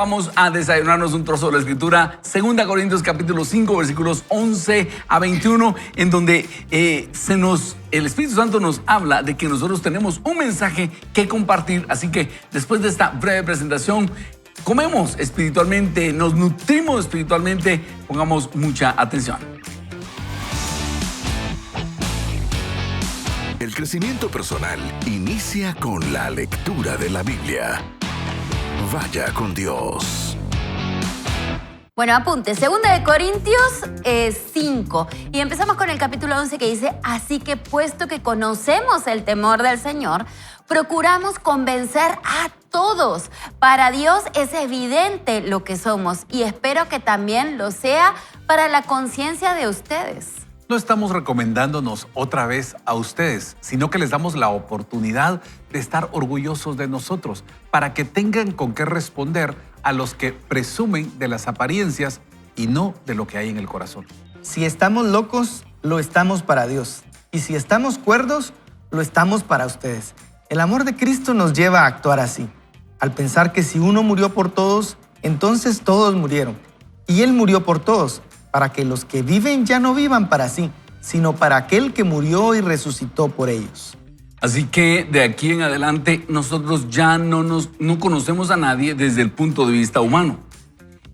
Vamos a desayunarnos un trozo de la Escritura, 2 Corintios capítulo 5, versículos 11 a 21, en donde el Espíritu Santo nos habla de que nosotros tenemos un mensaje que compartir. Así que después de esta breve presentación, comemos espiritualmente, nos nutrimos espiritualmente, pongamos mucha atención. El crecimiento personal inicia con la lectura de la Biblia. Vaya con Dios. Bueno, apunte, 2 Corintios 5. Y empezamos con el capítulo 11 que dice: así que puesto que conocemos el temor del Señor, procuramos convencer a todos. Para Dios es evidente lo que somos y espero que también lo sea para la conciencia de ustedes. No estamos recomendándonos otra vez a ustedes, sino que les damos la oportunidad de estar orgullosos de nosotros, para que tengan con qué responder a los que presumen de las apariencias y no de lo que hay en el corazón. Si estamos locos, lo estamos para Dios. Y si estamos cuerdos, lo estamos para ustedes. El amor de Cristo nos lleva a actuar así, al pensar que si uno murió por todos, entonces todos murieron. Y Él murió por todos, para que los que viven ya no vivan para sí, sino para aquel que murió y resucitó por ellos. Así que de aquí en adelante nosotros ya no conocemos a nadie desde el punto de vista humano.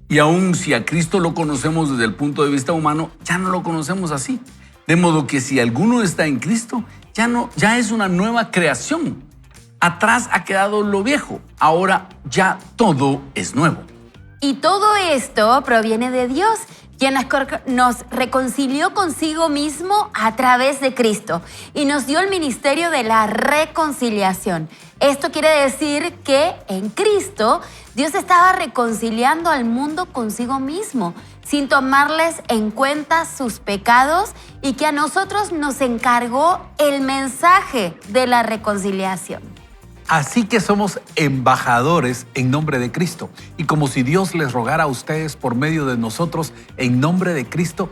Y aun si a Cristo lo conocemos desde el punto de vista humano, ya no lo conocemos así. De modo que si alguno está en Cristo, ya es una nueva creación. Atrás ha quedado lo viejo, ahora ya todo es nuevo. Y todo esto proviene de Dios, quien nos reconcilió consigo mismo a través de Cristo y nos dio el ministerio de la reconciliación. Esto quiere decir que en Cristo Dios estaba reconciliando al mundo consigo mismo, sin tomarles en cuenta sus pecados, y que a nosotros nos encargó el mensaje de la reconciliación. Así que somos embajadores en nombre de Cristo. Y como si Dios les rogara a ustedes por medio de nosotros, en nombre de Cristo,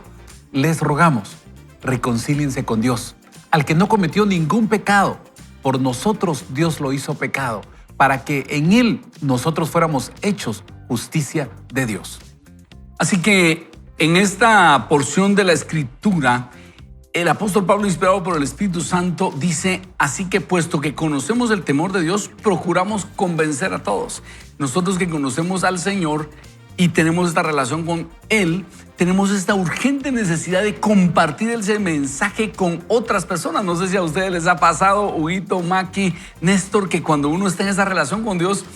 les rogamos, reconcíliense con Dios. Al que no cometió ningún pecado, por nosotros Dios lo hizo pecado, para que en Él nosotros fuéramos hechos justicia de Dios. Así que en esta porción de la Escritura, el apóstol Pablo, inspirado por el Espíritu Santo, dice: así que puesto que conocemos el temor de Dios, procuramos convencer a todos. Nosotros que conocemos al Señor y tenemos esta relación con Él, tenemos esta urgente necesidad de compartir ese mensaje con otras personas. No sé si a ustedes les ha pasado, Huguito, Maki, Néstor, que cuando uno está en esa relación con Dios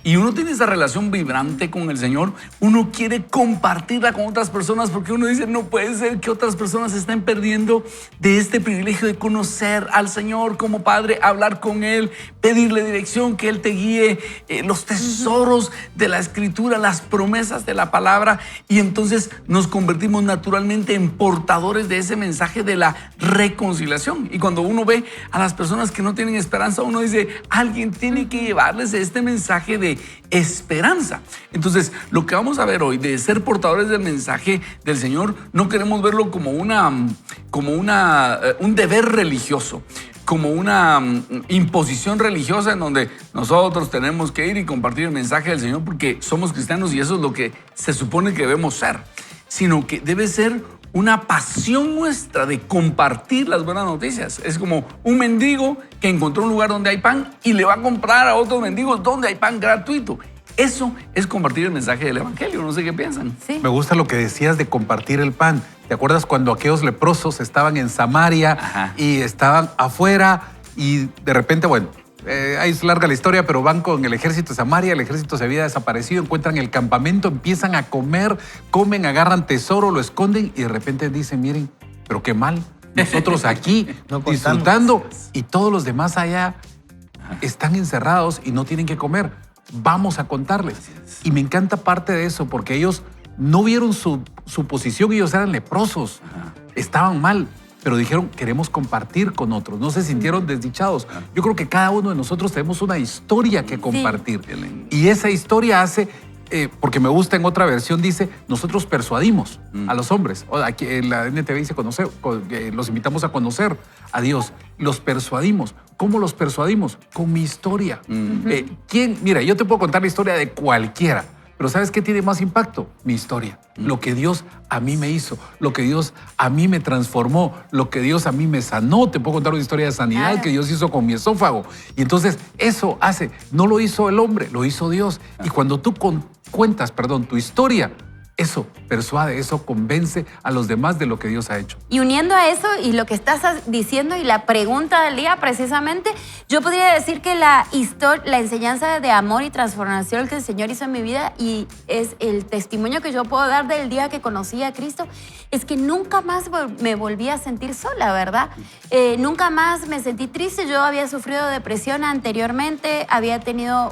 y uno tiene esa relación vibrante con el Señor, uno quiere compartirla con otras personas, porque uno dice: no puede ser que otras personas se estén perdiendo de este privilegio de conocer al Señor como Padre, hablar con Él, pedirle dirección, que Él te guíe, los tesoros de la Escritura, las promesas de la palabra. Y entonces nos convertimos naturalmente en portadores de ese mensaje de la reconciliación. Y cuando uno ve a las personas que no tienen esperanza, uno dice: alguien tiene que llevarles este mensaje de esperanza. Entonces, lo que vamos a ver hoy de ser portadores del mensaje del Señor, no queremos verlo como un deber religioso, como una imposición religiosa en donde nosotros tenemos que ir y compartir el mensaje del Señor porque somos cristianos y eso es lo que se supone que debemos ser, sino que debe ser una pasión nuestra de compartir las buenas noticias. Es como un mendigo que encontró un lugar donde hay pan y le va a comprar a otros mendigos donde hay pan gratuito. Eso es compartir el mensaje del Evangelio. No sé qué piensan. Sí. Me gusta lo que decías de compartir el pan. ¿Te acuerdas cuando aquellos leprosos estaban en Samaria? Ajá. Y estaban afuera y de repente, ahí es larga la historia, pero van con el ejército de Samaria, el ejército se había desaparecido, encuentran el campamento, empiezan a comer, comen, agarran tesoro, lo esconden y de repente dicen: miren, pero qué mal, nosotros aquí No contamos. disfrutando y todos los demás allá están encerrados y no tienen que comer. Vamos a contarles. Y me encanta parte de eso porque ellos no vieron su posición, ellos eran leprosos, estaban mal. Pero dijeron: queremos compartir con otros. No se sintieron desdichados. Yo creo que cada uno de nosotros tenemos una historia que compartir. Y esa historia hace, porque me gusta, en otra versión dice: nosotros persuadimos a los hombres. Aquí en la NTV dice: los invitamos a conocer a Dios. Los persuadimos. ¿Cómo los persuadimos? Con mi historia. Mira, yo te puedo contar la historia de cualquiera, Pero ¿sabes qué tiene más impacto? Mi historia. Lo que Dios a mí me hizo, lo que Dios a mí me transformó, lo que Dios a mí me sanó. Te puedo contar una historia de sanidad Claro. que Dios hizo con mi esófago. Y entonces eso hace, no lo hizo el hombre, lo hizo Dios. Y cuando tú cuentas tu historia, eso persuade, eso convence a los demás de lo que Dios ha hecho. Y uniendo a eso y lo que estás diciendo y la pregunta del día precisamente, yo podría decir que la enseñanza de amor y transformación que el Señor hizo en mi vida y es el testimonio que yo puedo dar del día que conocí a Cristo, es que nunca más me volví a sentir sola, ¿verdad? Nunca más me sentí triste. Yo había sufrido depresión anteriormente, había tenido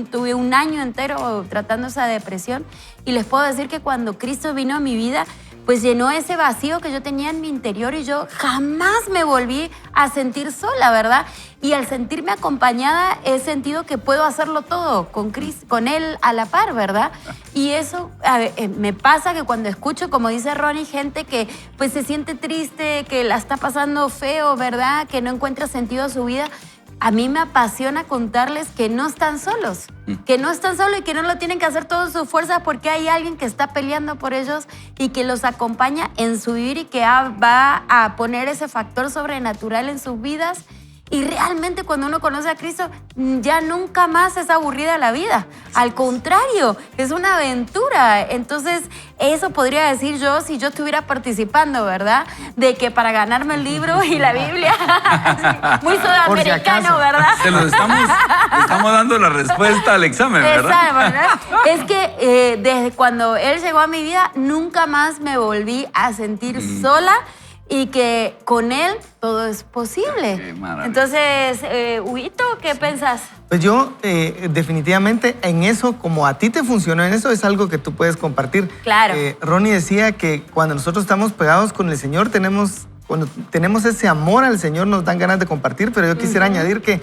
tuve un año entero tratando esa depresión y les puedo decir que cuando Cristo vino a mi vida, pues llenó ese vacío que yo tenía en mi interior y yo jamás me volví a sentir sola, ¿verdad? Y al sentirme acompañada he sentido que puedo hacerlo todo con Él a la par, ¿verdad? Y eso me pasa que cuando escucho, como dice Ronnie, gente que pues se siente triste, que la está pasando feo, ¿verdad? Que no encuentra sentido a su vida. A mí me apasiona contarles que no están solos, y que no lo tienen que hacer todo en su fuerza porque hay alguien que está peleando por ellos y que los acompaña en su vivir y que va a poner ese factor sobrenatural en sus vidas. Y realmente cuando uno conoce a Cristo, ya nunca más es aburrida la vida. Al contrario, es una aventura. Entonces, eso podría decir yo si yo estuviera participando, ¿verdad? De que para ganarme el libro y la Biblia, muy sudamericano, ¿verdad? Le estamos dando la respuesta al examen, ¿verdad? Exacto, ¿verdad? Es que desde cuando Él llegó a mi vida, nunca más me volví a sentir sola. Y que con Él todo es posible. Qué maravilla. Entonces, Huguito, ¿qué pensás? Pues yo definitivamente en eso, como a ti te funcionó en eso, es algo que tú puedes compartir. Claro. Ronnie decía que cuando nosotros estamos pegados con el Señor, cuando tenemos ese amor al Señor, nos dan ganas de compartir, pero yo quisiera añadir que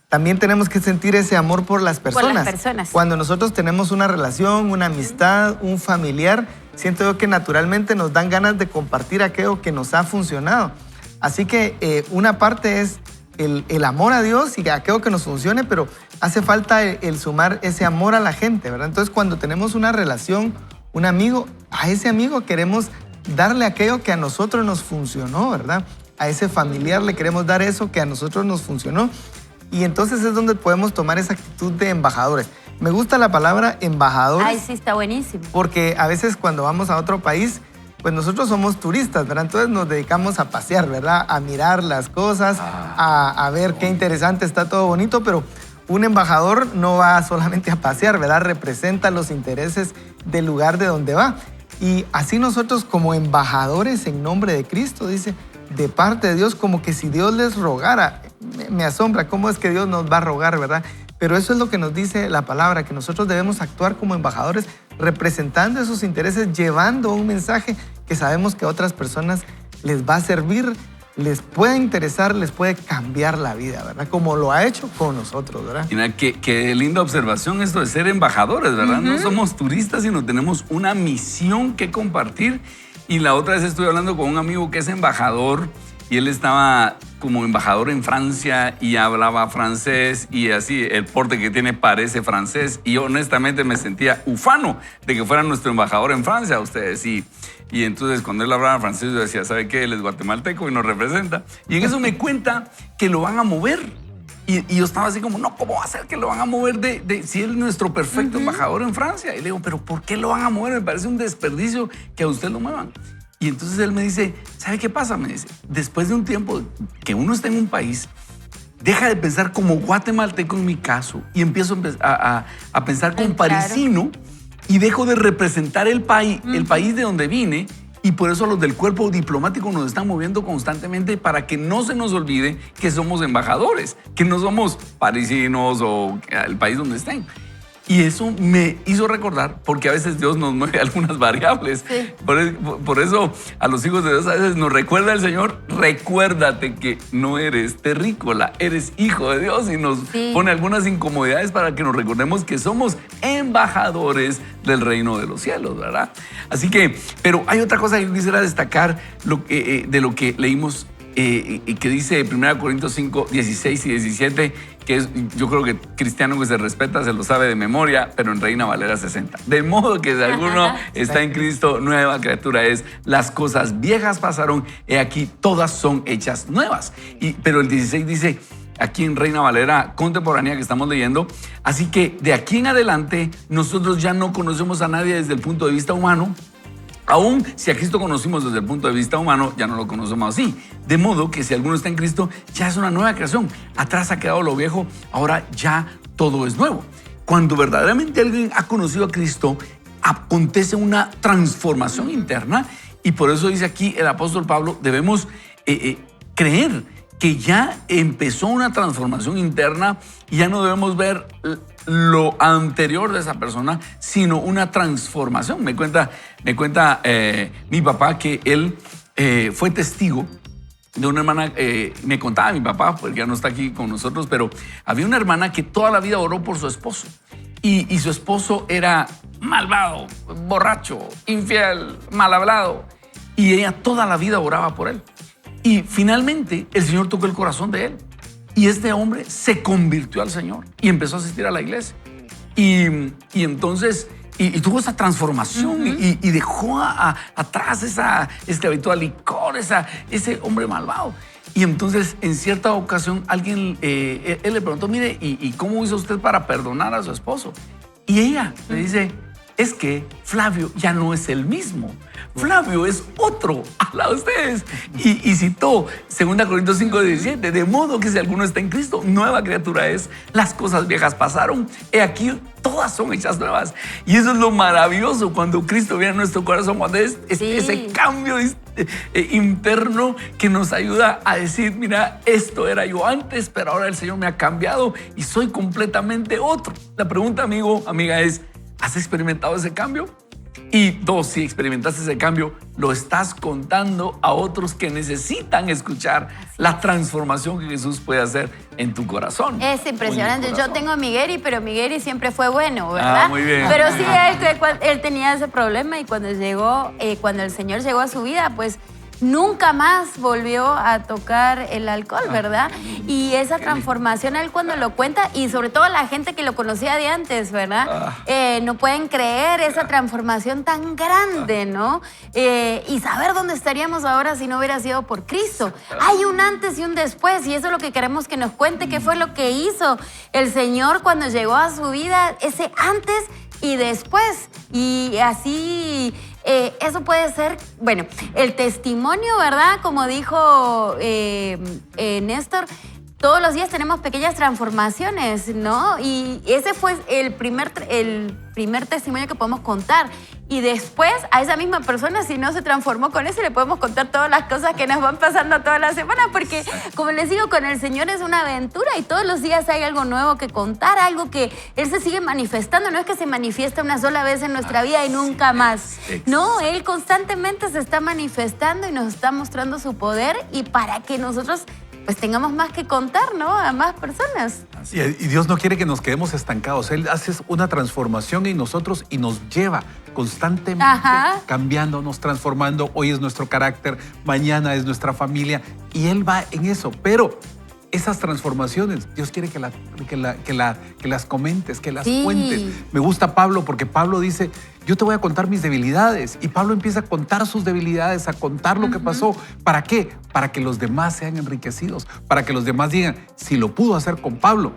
también tenemos que sentir ese amor por las personas. Por las personas. Cuando nosotros tenemos una relación, una amistad, un familiar, siento yo que naturalmente nos dan ganas de compartir aquello que nos ha funcionado. Así que una parte es el amor a Dios y aquello que nos funcione, pero hace falta el sumar ese amor a la gente, ¿verdad? Entonces, cuando tenemos una relación, un amigo, a ese amigo queremos darle aquello que a nosotros nos funcionó, ¿verdad? A ese familiar le queremos dar eso que a nosotros nos funcionó. Y entonces es donde podemos tomar esa actitud de embajadores. Me gusta la palabra embajadores. Ay, sí, está buenísimo. Porque a veces cuando vamos a otro país, pues nosotros somos turistas, ¿verdad? Entonces nos dedicamos a pasear, ¿verdad? A mirar las cosas, a ver qué interesante, está todo bonito, pero un embajador no va solamente a pasear, ¿verdad? Representa los intereses del lugar de donde va. Y así nosotros como embajadores en nombre de Cristo, dice, de parte de Dios, como que si Dios les rogara. Me asombra cómo es que Dios nos va a rogar, ¿verdad? Pero eso es lo que nos dice la palabra, que nosotros debemos actuar como embajadores representando esos intereses, llevando un mensaje que sabemos que a otras personas les va a servir, les puede interesar, les puede cambiar la vida, ¿verdad? Como lo ha hecho con nosotros, ¿verdad? Mira, qué linda observación esto de ser embajadores, ¿verdad? No somos turistas, sino tenemos una misión que compartir. Y la otra vez estuve hablando con un amigo que es embajador y él estaba como embajador en Francia y hablaba francés y así el porte que tiene parece francés y yo honestamente me sentía ufano de que fuera nuestro embajador en Francia, ustedes. Y entonces cuando él hablaba francés yo decía, ¿sabe qué? Él es guatemalteco y nos representa. Y en eso me cuenta que lo van a mover. Y yo estaba así como, no, ¿cómo va a ser que lo van a mover si él es nuestro perfecto embajador en Francia? Y le digo, ¿pero por qué lo van a mover? Me parece un desperdicio que a usted lo muevan. Y entonces él me dice, ¿sabe qué pasa? Me dice, después de un tiempo que uno está en un país, deja de pensar como guatemalteco en mi caso y empiezo a pensar como parisino y dejo de representar el país de donde vine. Y por eso los del cuerpo diplomático nos están moviendo constantemente para que no se nos olvide que somos embajadores, que no somos parisinos o el país donde estén. Y eso me hizo recordar, porque a veces Dios nos mueve algunas variables. Sí. Por eso a los hijos de Dios a veces nos recuerda el Señor, recuérdate que no eres terrícola, eres hijo de Dios y nos pone algunas incomodidades para que nos recordemos que somos embajadores del reino de los cielos, ¿verdad? Así que, pero hay otra cosa que yo quisiera destacar de lo que leímos y que dice 1 Corintios 5, 16 y 17, que es, yo creo que cristiano que se respeta se lo sabe de memoria, pero en Reina Valera 60. De modo que si alguno está en Cristo, nueva criatura es. Las cosas viejas pasaron, he aquí todas son hechas nuevas. Pero el 16 dice, aquí en Reina Valera contemporánea que estamos leyendo, así que de aquí en adelante nosotros ya no conocemos a nadie desde el punto de vista humano. Aún si a Cristo conocimos desde el punto de vista humano, ya no lo conocemos así. De modo que si alguno está en Cristo, ya es una nueva creación. Atrás ha quedado lo viejo, ahora ya todo es nuevo. Cuando verdaderamente alguien ha conocido a Cristo, acontece una transformación interna, y por eso dice aquí el apóstol Pablo, debemos creer que ya empezó una transformación interna y ya no debemos ver lo anterior de esa persona, sino una transformación. Me cuenta mi papá que él fue testigo de una hermana, me contaba mi papá, porque ya no está aquí con nosotros, pero había una hermana que toda la vida oró por su esposo. Y su esposo era malvado, borracho, infiel, mal hablado. Y ella toda la vida oraba por él. Y finalmente el Señor tocó el corazón de él. Y este hombre se convirtió al Señor y empezó a asistir a la iglesia. Y entonces tuvo esa transformación y dejó atrás este habitual licor, ese hombre malvado. Y entonces en cierta ocasión alguien, él le preguntó, mire, ¿y cómo hizo usted para perdonar a su esposo? Y ella le dice, es que Flavio ya no es el mismo. Flavio es otro al lado de ustedes. Y citó 2 Corintios 5, 17, de modo que si alguno está en Cristo, nueva criatura es. Las cosas viejas pasaron, he aquí todas son hechas nuevas. Y eso es lo maravilloso cuando Cristo viene a nuestro corazón, cuando es ese cambio interno que nos ayuda a decir, mira, esto era yo antes, pero ahora el Señor me ha cambiado y soy completamente otro. La pregunta, amigo, amiga, es, ¿has experimentado ese cambio? Y dos, si experimentaste ese cambio, lo estás contando a otros que necesitan escuchar la transformación que Jesús puede hacer en tu corazón. Es impresionante. Yo tengo a Migueli, pero Migueli siempre fue bueno, ¿verdad? Muy bien. Pero sí, él tenía ese problema, y cuando el Señor llegó a su vida, pues nunca más volvió a tocar el alcohol, ¿verdad? Y esa transformación, él cuando lo cuenta, y sobre todo la gente que lo conocía de antes, ¿verdad? No pueden creer esa transformación tan grande, ¿no? Y saber dónde estaríamos ahora si no hubiera sido por Cristo. Hay un antes y un después, y eso es lo que queremos que nos cuente, qué fue lo que hizo el Señor cuando llegó a su vida, ese antes y después. Y así... eso puede ser, bueno, el testimonio, ¿verdad? Como dijo Néstor, todos los días tenemos pequeñas transformaciones, ¿no? Y ese fue el primer testimonio que podemos contar. Y después a esa misma persona, si no se transformó con eso, le podemos contar todas las cosas que nos van pasando toda la semana, porque como les digo, con el Señor es una aventura y todos los días hay algo nuevo que contar, algo que Él se sigue manifestando. No es que se manifiesta una sola vez en nuestra vida y nunca más. No, Él constantemente se está manifestando y nos está mostrando su poder, y para que nosotros pues tengamos más que contar, ¿no? A más personas. Y Dios no quiere que nos quedemos estancados. Él hace una transformación en nosotros y nos lleva constantemente cambiándonos, transformando. Hoy es nuestro carácter, mañana es nuestra familia, y Él va en eso. Pero esas transformaciones, Dios quiere que las comentes, que las cuentes. Me gusta Pablo, porque Pablo dice, yo te voy a contar mis debilidades. Y Pablo empieza a contar sus debilidades, a contar lo que pasó. ¿Para qué? Para que los demás sean enriquecidos, para que los demás digan, si lo pudo hacer con Pablo,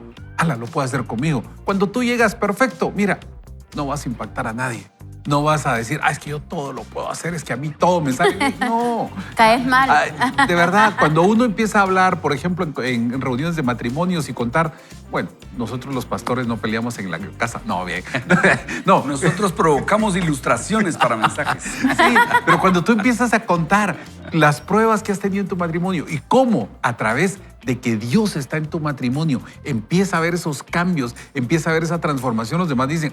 lo puede hacer conmigo. Cuando tú llegas perfecto, mira, no vas a impactar a nadie. No vas a decir, es que yo todo lo puedo hacer, es que a mí todo me sale bien. No. Caes mal. De verdad, cuando uno empieza a hablar, por ejemplo, en reuniones de matrimonios y contar, bueno, nosotros los pastores no peleamos en la casa. No, bien. No. Nosotros provocamos ilustraciones para mensajes. Sí, pero cuando tú empiezas a contar las pruebas que has tenido en tu matrimonio y cómo a través de que Dios está en tu matrimonio empieza a ver esos cambios, empieza a ver esa transformación, los demás dicen,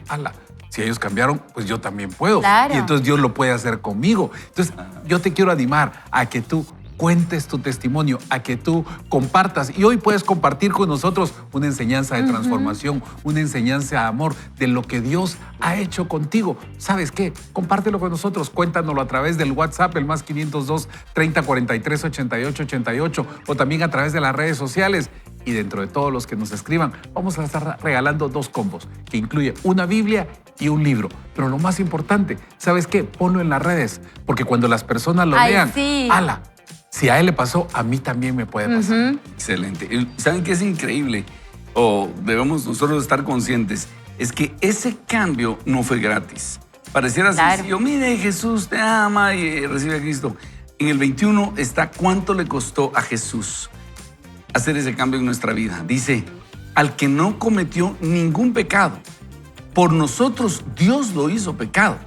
si ellos cambiaron, pues yo también puedo. Claro. Y entonces Dios lo puede hacer conmigo. Entonces yo te quiero animar a que tú cuentes tu testimonio, a que tú compartas. Y hoy puedes compartir con nosotros una enseñanza de transformación, una enseñanza de amor, de lo que Dios ha hecho contigo. ¿Sabes qué? Compártelo con nosotros, cuéntanoslo a través del WhatsApp, el más 502 30 43 88 88, o también a través de las redes sociales. Y dentro de todos los que nos escriban, vamos a estar regalando 2 combos, que incluye una Biblia y un libro. Pero lo más importante, ¿sabes qué? Ponlo en las redes, porque cuando las personas lo vean, sí. ¡ala! Si a él le pasó, a mí también me puede pasar. Excelente. Y ¿saben qué es increíble? O debemos nosotros estar conscientes. Es que ese cambio no fue gratis. Pareciera sencillo. Mire, Jesús te ama y recibe a Cristo. En el 21 está cuánto le costó a Jesús hacer ese cambio en nuestra vida. Dice, al que no cometió ningún pecado, por nosotros Dios lo hizo pecado,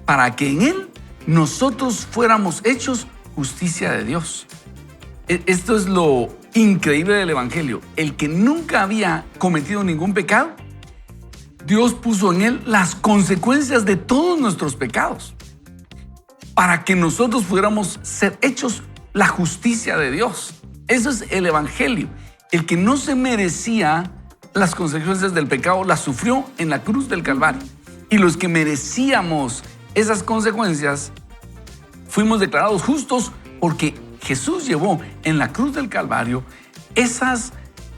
para que en él nosotros fuéramos hechos justicia de Dios. Esto es lo increíble del Evangelio. El que nunca había cometido ningún pecado, Dios puso en él las consecuencias de todos nuestros pecados, para que nosotros pudiéramos ser hechos la justicia de Dios. Eso es el Evangelio. El que no se merecía las consecuencias del pecado las sufrió en la cruz del Calvario. Y los que merecíamos esas consecuencias fuimos declarados justos porque Jesús llevó en la cruz del Calvario esas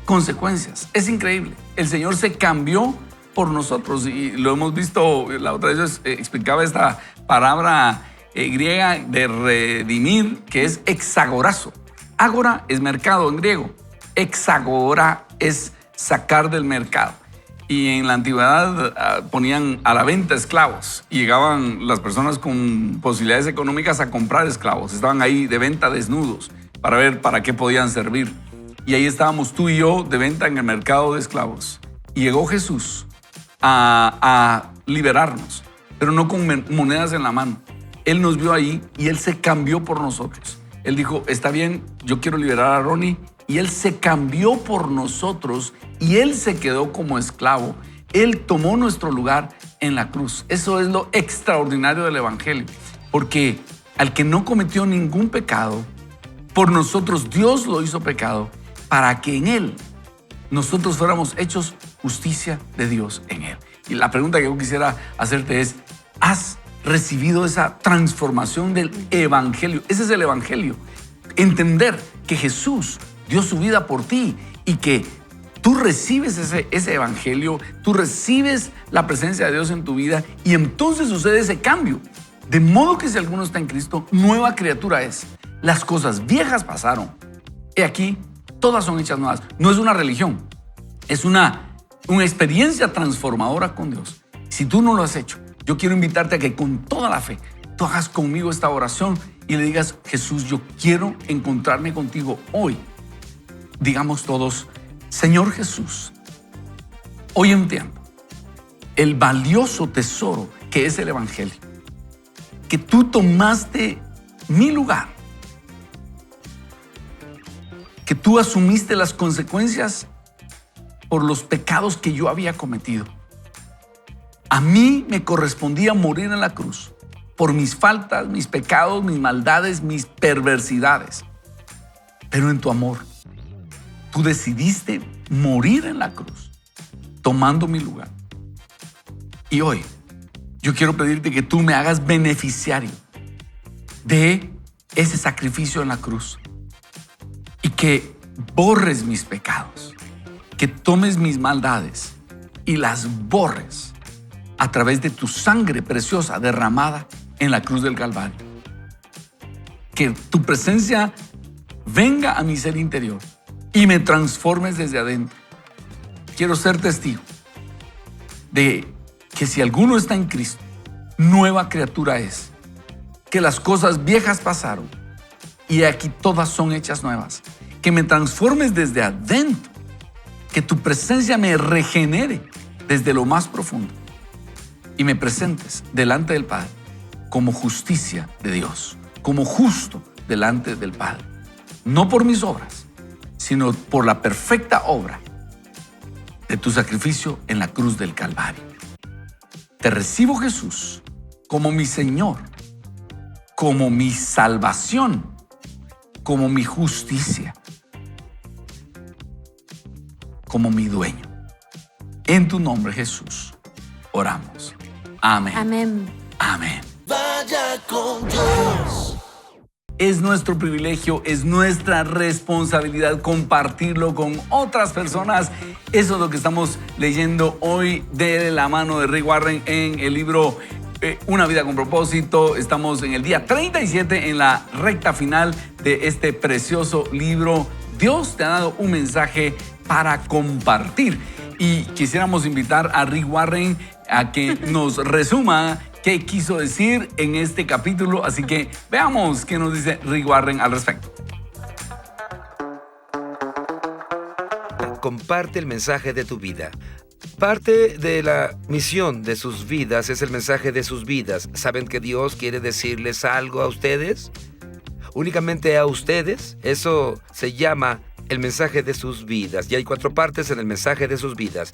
consecuencias. Es increíble. El Señor se cambió por nosotros y lo hemos visto. La otra vez explicaba esta palabra griega de redimir, que es exagorazo. Ágora es mercado en griego. Exagora es sacar del mercado. Y en la antigüedad ponían a la venta esclavos y llegaban las personas con posibilidades económicas a comprar esclavos. Estaban ahí de venta desnudos para ver para qué podían servir. Y ahí estábamos tú y yo de venta en el mercado de esclavos. Y llegó Jesús a liberarnos, pero no con monedas en la mano. Él nos vio ahí y Él se cambió por nosotros. Él dijo, está bien, yo quiero liberar a Ronnie. Y Él se cambió por nosotros y Él se quedó como esclavo. Él tomó nuestro lugar en la cruz. Eso es lo extraordinario del Evangelio. Porque al que no cometió ningún pecado, por nosotros Dios lo hizo pecado, para que en Él nosotros fuéramos hechos justicia de Dios en Él. Y la pregunta que yo quisiera hacerte es, ¿has recibido esa transformación del Evangelio? Ese es el Evangelio. Entender que Jesús dio su vida por ti y que tú recibes ese Evangelio, tú recibes la presencia de Dios en tu vida y entonces sucede ese cambio. De modo que si alguno está en Cristo, nueva criatura es. Las cosas viejas pasaron. He aquí, todas son hechas nuevas. No es una religión, es una experiencia transformadora con Dios. Si tú no lo has hecho, yo quiero invitarte a que con toda la fe tú hagas conmigo esta oración y le digas, Jesús, yo quiero encontrarme contigo hoy. Digamos todos, Señor Jesús, hoy entiendo el valioso tesoro que es el Evangelio, que tú tomaste mi lugar, que tú asumiste las consecuencias por los pecados que yo había cometido. A mí me correspondía morir en la cruz por mis faltas, mis pecados, mis maldades, mis perversidades. Pero en tu amor, tú decidiste morir en la cruz, tomando mi lugar. Y hoy, yo quiero pedirte que tú me hagas beneficiario de ese sacrificio en la cruz y que borres mis pecados, que tomes mis maldades y las borres a través de tu sangre preciosa derramada en la cruz del Calvario. Que tu presencia venga a mi ser interior y me transformes desde adentro. Quiero ser testigo de que si alguno está en Cristo, nueva criatura es, que las cosas viejas pasaron y aquí todas son hechas nuevas. Que me transformes desde adentro, que tu presencia me regenere desde lo más profundo y me presentes delante del Padre como justicia de Dios, como justo delante del Padre. No por mis obras, sino por la perfecta obra de tu sacrificio en la cruz del Calvario. Te recibo, Jesús, como mi Señor, como mi salvación, como mi justicia, como mi dueño. En tu nombre, Jesús, oramos. Amén. Amén. Amén. Es nuestro privilegio, es nuestra responsabilidad compartirlo con otras personas. Eso es lo que estamos leyendo hoy de la mano de Rick Warren en el libro Una vida con propósito. Estamos en el día 37, en la recta final de este precioso libro. Dios te ha dado un mensaje para compartir. Y quisiéramos invitar a Rick Warren a que nos resuma qué quiso decir en este capítulo. Así que veamos qué nos dice Rick Warren al respecto. Comparte el mensaje de tu vida. Parte de la misión de sus vidas es el mensaje de sus vidas. ¿Saben que Dios quiere decirles algo a ustedes? Únicamente a ustedes. Eso se llama el mensaje de sus vidas. Y hay 4 partes en el mensaje de sus vidas.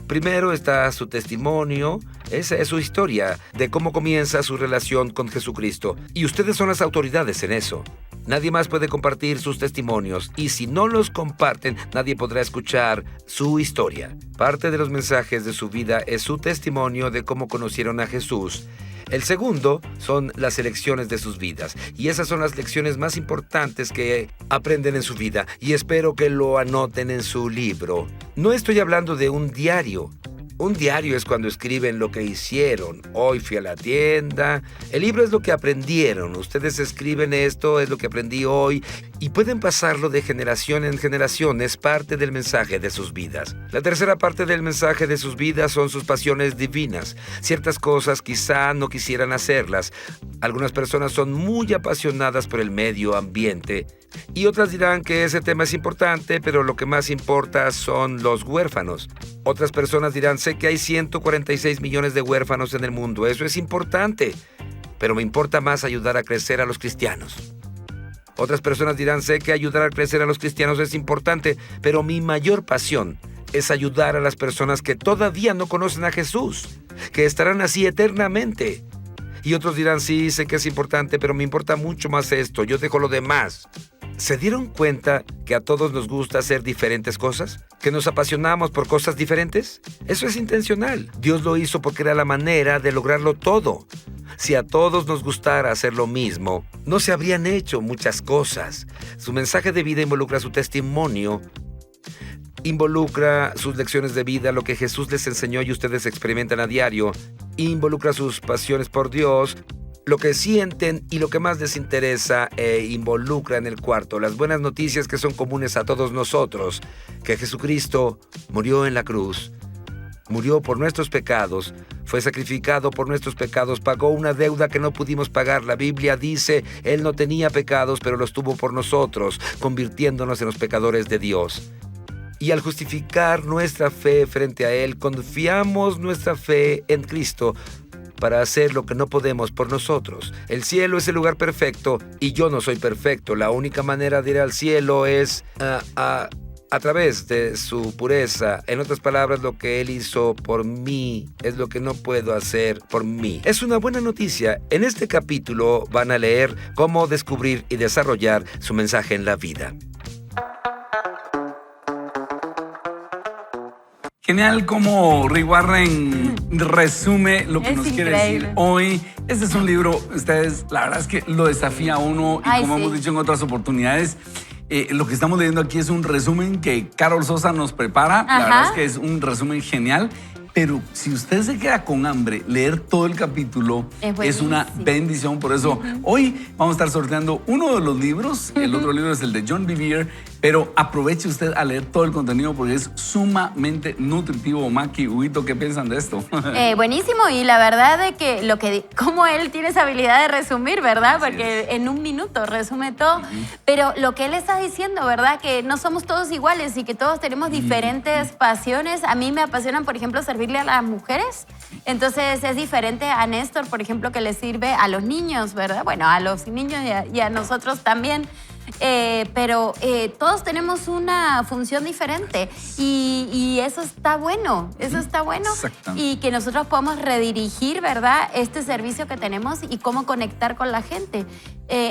Primero está su testimonio, esa es su historia de cómo comienza su relación con Jesucristo. Y ustedes son las autoridades en eso. Nadie más puede compartir sus testimonios y si no los comparten, nadie podrá escuchar su historia. Parte de los mensajes de su vida es su testimonio de cómo conocieron a Jesús. El segundo son las lecciones de sus vidas y esas son las lecciones más importantes que aprenden en su vida y espero que lo anoten en su libro. No estoy hablando de un diario. Un diario es cuando escriben lo que hicieron. Hoy fui a la tienda. El libro es lo que aprendieron. Ustedes escriben esto, es lo que aprendí hoy. Y pueden pasarlo de generación en generación. Es parte del mensaje de sus vidas. La tercera parte del mensaje de sus vidas son sus pasiones divinas. Ciertas cosas quizá no quisieran hacerlas. Algunas personas son muy apasionadas por el medio ambiente. Y otras dirán que ese tema es importante, pero lo que más importa son los huérfanos. Otras personas dirán, sé que hay 146 millones de huérfanos en el mundo. Eso es importante, pero me importa más ayudar a crecer a los cristianos. Otras personas dirán, sé que ayudar a crecer a los cristianos es importante, pero mi mayor pasión es ayudar a las personas que todavía no conocen a Jesús, que estarán así eternamente. Y otros dirán, sí, sé que es importante, pero me importa mucho más esto, yo dejo lo demás. ¿Se dieron cuenta que a todos nos gusta hacer diferentes cosas? ¿Que nos apasionamos por cosas diferentes? Eso es intencional. Dios lo hizo porque era la manera de lograrlo todo. Si a todos nos gustara hacer lo mismo, no se habrían hecho muchas cosas. Su mensaje de vida involucra su testimonio, involucra sus lecciones de vida, lo que Jesús les enseñó y ustedes experimentan a diario, involucra sus pasiones por Dios, lo que sienten y lo que más les interesa e involucra en el cuarto, las buenas noticias que son comunes a todos nosotros, que Jesucristo murió en la cruz, murió por nuestros pecados, fue sacrificado por nuestros pecados, pagó una deuda que no pudimos pagar. La Biblia dice, Él no tenía pecados, pero los tuvo por nosotros, convirtiéndonos en los pecadores de Dios. Y al justificar nuestra fe frente a Él, confiamos nuestra fe en Cristo para hacer lo que no podemos por nosotros. El cielo es el lugar perfecto y yo no soy perfecto. La única manera de ir al cielo es a través de su pureza. En otras palabras, lo que Él hizo por mí es lo que no puedo hacer por mí. Es una buena noticia. En este capítulo van a leer cómo descubrir y desarrollar su mensaje en la vida. Genial cómo Rick Warren resume lo que Es nos quiere increíble. decir hoy. Este es un libro, ustedes, la verdad es que lo desafía a uno y Ay, como sí. hemos dicho en otras oportunidades, lo que estamos leyendo aquí es un resumen que Carol Sosa nos prepara. La Ajá. verdad es que es un resumen genial. Pero si usted se queda con hambre, leer todo el capítulo es una buenísimo. bendición. Por eso hoy vamos a estar sorteando uno de los libros. El otro libro es el de John Bevere. Pero aproveche usted a leer todo el contenido porque es sumamente nutritivo. Maki, Huguito, ¿qué piensan de esto? Buenísimo, y la verdad de que como él tiene esa habilidad de resumir, ¿verdad? Porque en un minuto resume todo. Pero lo que él está diciendo, ¿verdad? Que no somos todos iguales y que todos tenemos diferentes pasiones. A mí me apasionan, por ejemplo, servirle a las mujeres. Entonces es diferente a Néstor, por ejemplo, que le sirve a los niños, ¿verdad? Bueno, a los niños y a nosotros también. pero todos tenemos una función diferente y eso está bueno, Exactamente. y que nosotros podamos redirigir, ¿verdad?, este servicio que tenemos y cómo conectar con la gente.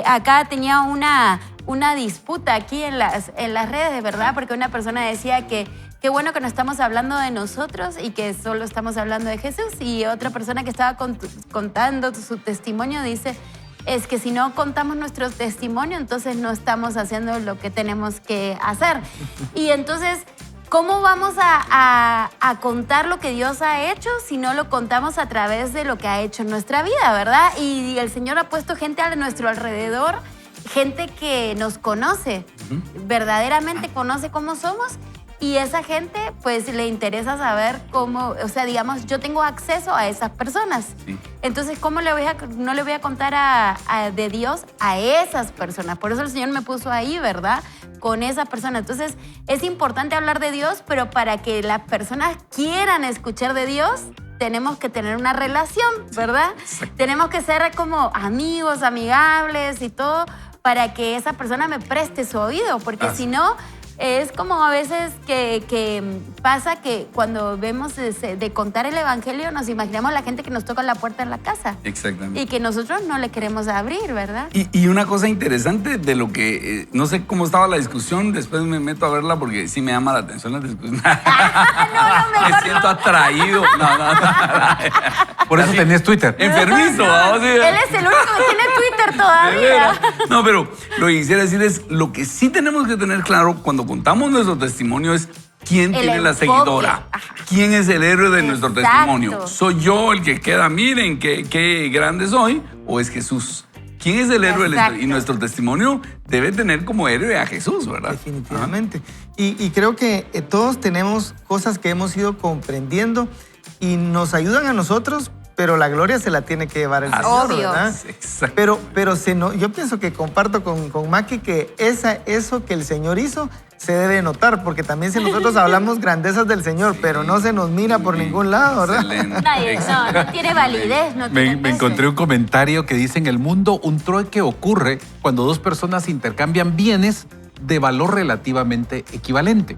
Acá tenía una disputa aquí en las redes, ¿verdad?, porque una persona decía que qué bueno que no estamos hablando de nosotros y que solo estamos hablando de Jesús, y otra persona que estaba contando su testimonio dice, es que si no contamos nuestro testimonio, entonces no estamos haciendo lo que tenemos que hacer. Y entonces, ¿cómo vamos a contar lo que Dios ha hecho si no lo contamos a través de lo que ha hecho en nuestra vida, verdad? Y el Señor ha puesto gente a nuestro alrededor, gente que nos conoce, verdaderamente conoce cómo somos. Y esa gente, pues, le interesa saber cómo, o sea, digamos, yo tengo acceso a esas personas. Sí. Entonces, ¿cómo no le voy a contar de Dios a esas personas? Por eso el Señor me puso ahí, ¿verdad?, con esa persona. Entonces, es importante hablar de Dios, pero para que las personas quieran escuchar de Dios, tenemos que tener una relación, ¿verdad? Tenemos que ser como amigos, amigables y todo, para que esa persona me preste su oído, porque si no... Es como a veces que pasa que cuando vemos de contar el evangelio nos imaginamos la gente que nos toca la puerta en la casa. Exactamente. Y que nosotros no le queremos abrir, ¿verdad? Y una cosa interesante de lo que, no sé cómo estaba la discusión, después me meto a verla porque sí me llama la atención la discusión. Me siento atraído. No. Por eso tenés Twitter. Enfermizo, vamos a decir. Él es el único que tiene Twitter todavía. No, pero lo que quisiera decir es, lo que sí tenemos que tener claro cuando contamos nuestro testimonio es quién El tiene la enfoque. seguidora. Ajá. ¿Quién es el héroe de nuestro Exacto. testimonio? ¿Soy yo el que queda, miren qué grande soy? ¿O es Jesús? ¿Quién es el héroe? Exacto. Y nuestro testimonio debe tener como héroe a Jesús, ¿verdad? Definitivamente. Y creo que todos tenemos cosas que hemos ido comprendiendo y nos ayudan a nosotros, pero la gloria se la tiene que llevar el Señor, Obvio. ¿verdad? Exacto. Pero yo pienso que comparto con Maki que eso que el Señor hizo se debe notar, porque también si nosotros hablamos grandezas del Señor, pero no se nos mira por ningún lado, ¿verdad? Excelente. Nadie, no tiene validez, no tiene Me peso. encontré un comentario que dice: en el mundo un trueque ocurre cuando dos personas intercambian bienes de valor relativamente equivalente.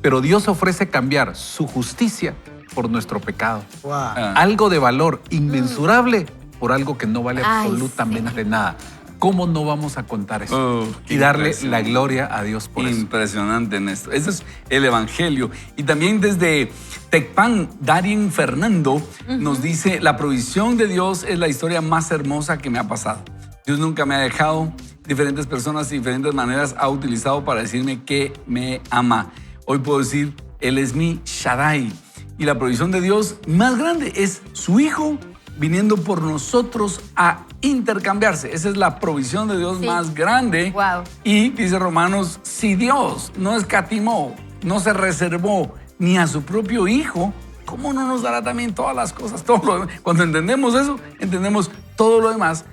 Pero Dios ofrece cambiar su justicia por nuestro pecado. Wow. Algo de valor inmensurable por algo que no vale Ay, absolutamente nada. ¿Cómo no vamos a contar eso? Qué Y darle impresión. la gloria a Dios por eso. Impresionante, Néstor. Ese es el Evangelio. Y también desde Tecpan, Darien Fernando nos dice, la provisión de Dios es la historia más hermosa que me ha pasado. Dios nunca me ha dejado. Diferentes personas y diferentes maneras ha utilizado para decirme que me ama. Hoy puedo decir, Él es mi Shaddai. Y la provisión de Dios más grande es su Hijo viniendo por nosotros a intercambiarse. Esa es la provisión de Dios Sí. más grande. Wow. Y dice Romanos, si Dios no escatimó, no se reservó ni a su propio Hijo, ¿cómo no nos dará también todas las cosas? Todo lo demás? Cuando entendemos eso, entendemos todo lo demás.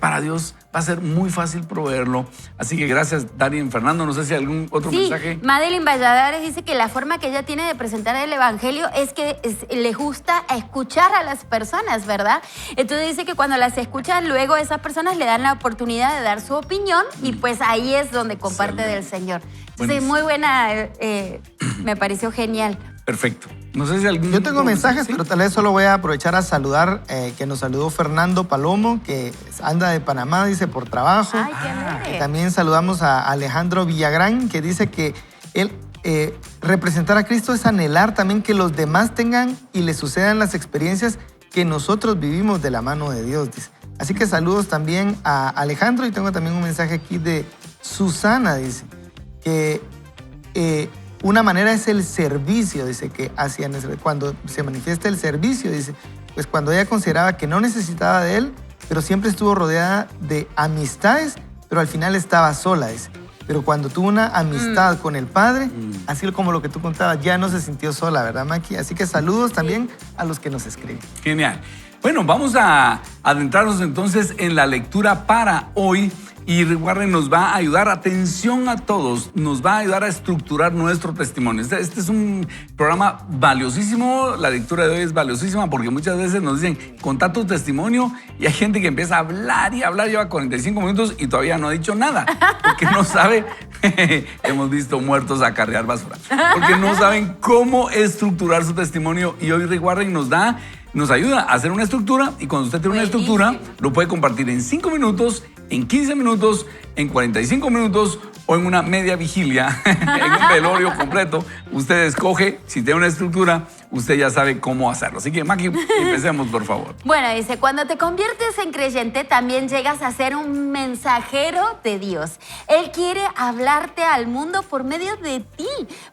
Para Dios va a ser muy fácil proveerlo. Así que gracias, Darien Fernando. No sé si algún otro Sí, mensaje. Madeline Valladares dice que la forma que ella tiene de presentar el evangelio es que le gusta escuchar a las personas, ¿verdad? Entonces dice que cuando las escucha, luego esas personas le dan la oportunidad de dar su opinión y pues ahí es donde comparte del Señor. Entonces, Buenísimo. muy buena, me pareció genial. Perfecto. No sé si algún Yo tengo otro mensajes, ¿sí? pero tal vez solo voy a aprovechar a saludar, que nos saludó Fernando Palomo, que anda de Panamá, dice, por trabajo. Ay, qué alegre. También saludamos a Alejandro Villagrán, que dice que él representar a Cristo es anhelar también que los demás tengan y les sucedan las experiencias que nosotros vivimos de la mano de Dios, dice. Así que saludos también a Alejandro, y tengo también un mensaje aquí de Susana, dice, que una manera es el servicio, dice, que cuando se manifiesta el servicio, dice, pues cuando ella consideraba que no necesitaba de él, pero siempre estuvo rodeada de amistades, pero al final estaba sola, dice. Pero cuando tuvo una amistad con el Padre, así como lo que tú contabas, ya no se sintió sola, ¿verdad, Maki? Así que saludos también a los que nos escriben. Genial. Bueno, vamos a adentrarnos entonces en la lectura para hoy. Y Rick Warren nos va a ayudar, atención a todos, nos va a ayudar a estructurar nuestro testimonio. Este es un programa valiosísimo, la lectura de hoy es valiosísima porque muchas veces nos dicen, contá tu testimonio y hay gente que empieza a hablar y hablar, lleva 45 minutos y todavía no ha dicho nada, porque no sabe, hemos visto muertos a cargar basura, porque no saben cómo estructurar su testimonio y hoy Rick Warren nos ayuda a hacer una estructura y cuando usted tiene una estructura lo puede compartir en 5 minutos, en 15 minutos, en 45 minutos o en una media vigilia, en un velorio completo. Usted escoge, si tiene una estructura, usted ya sabe cómo hacerlo. Así que, Maki, empecemos, por favor. Bueno, dice, cuando te conviertes en creyente, también llegas a ser un mensajero de Dios. Él quiere hablarte al mundo por medio de ti.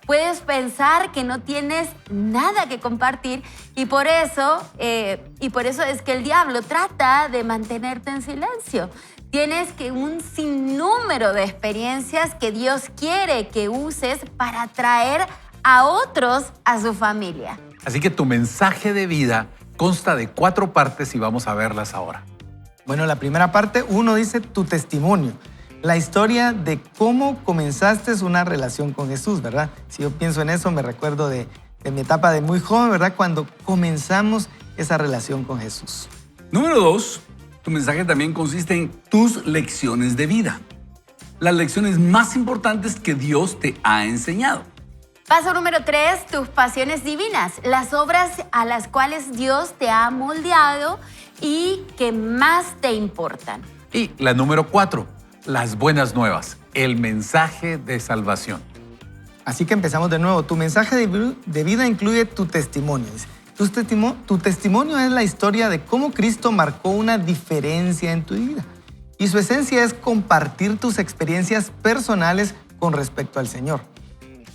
Puedes pensar que no tienes nada que compartir y por eso es que el diablo trata de mantenerte en silencio. Tienes un sinnúmero de experiencias que Dios quiere que uses para atraer a otros a su familia. Así que tu mensaje de vida consta de 4 partes y vamos a verlas ahora. Bueno, la primera parte, 1 dice tu testimonio. La historia de cómo comenzaste una relación con Jesús, ¿verdad? Si yo pienso en eso, me recuerdo de mi etapa de muy joven, ¿verdad? Cuando comenzamos esa relación con Jesús. Número 2, tu mensaje también consiste en tus lecciones de vida. Las lecciones más importantes que Dios te ha enseñado. Paso número 3, tus pasiones divinas, las obras a las cuales Dios te ha moldeado y que más te importan. Y la número 4, las buenas nuevas, el mensaje de salvación. Así que empezamos de nuevo. Tu mensaje de vida incluye tu testimonio. Tu testimonio es la historia de cómo Cristo marcó una diferencia en tu vida. Y su esencia es compartir tus experiencias personales con respecto al Señor.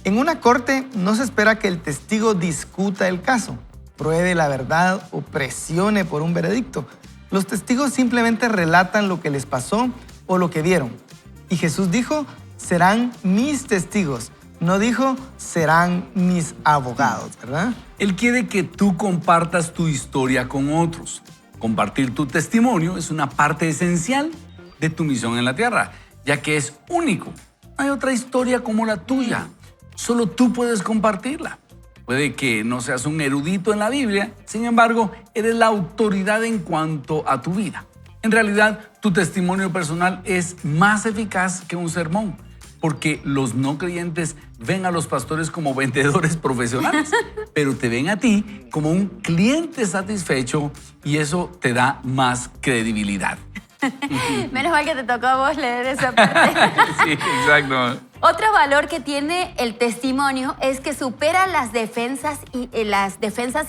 En una corte no se espera que el testigo discuta el caso, pruebe la verdad o presione por un veredicto. Los testigos simplemente relatan lo que les pasó o lo que vieron. Y Jesús dijo, serán mis testigos. No dijo, serán mis abogados, ¿verdad? Él quiere que tú compartas tu historia con otros. Compartir tu testimonio es una parte esencial de tu misión en la tierra, ya que es único. No hay otra historia como la tuya. Solo tú puedes compartirla. Puede que no seas un erudito en la Biblia, sin embargo, eres la autoridad en cuanto a tu vida. En realidad, tu testimonio personal es más eficaz que un sermón, porque los no creyentes ven a los pastores como vendedores profesionales, pero te ven a ti como un cliente satisfecho y eso te da más credibilidad. Menos mal que te tocó a vos leer esa parte. Sí, exacto. Otro valor que tiene el testimonio es que supera las defensas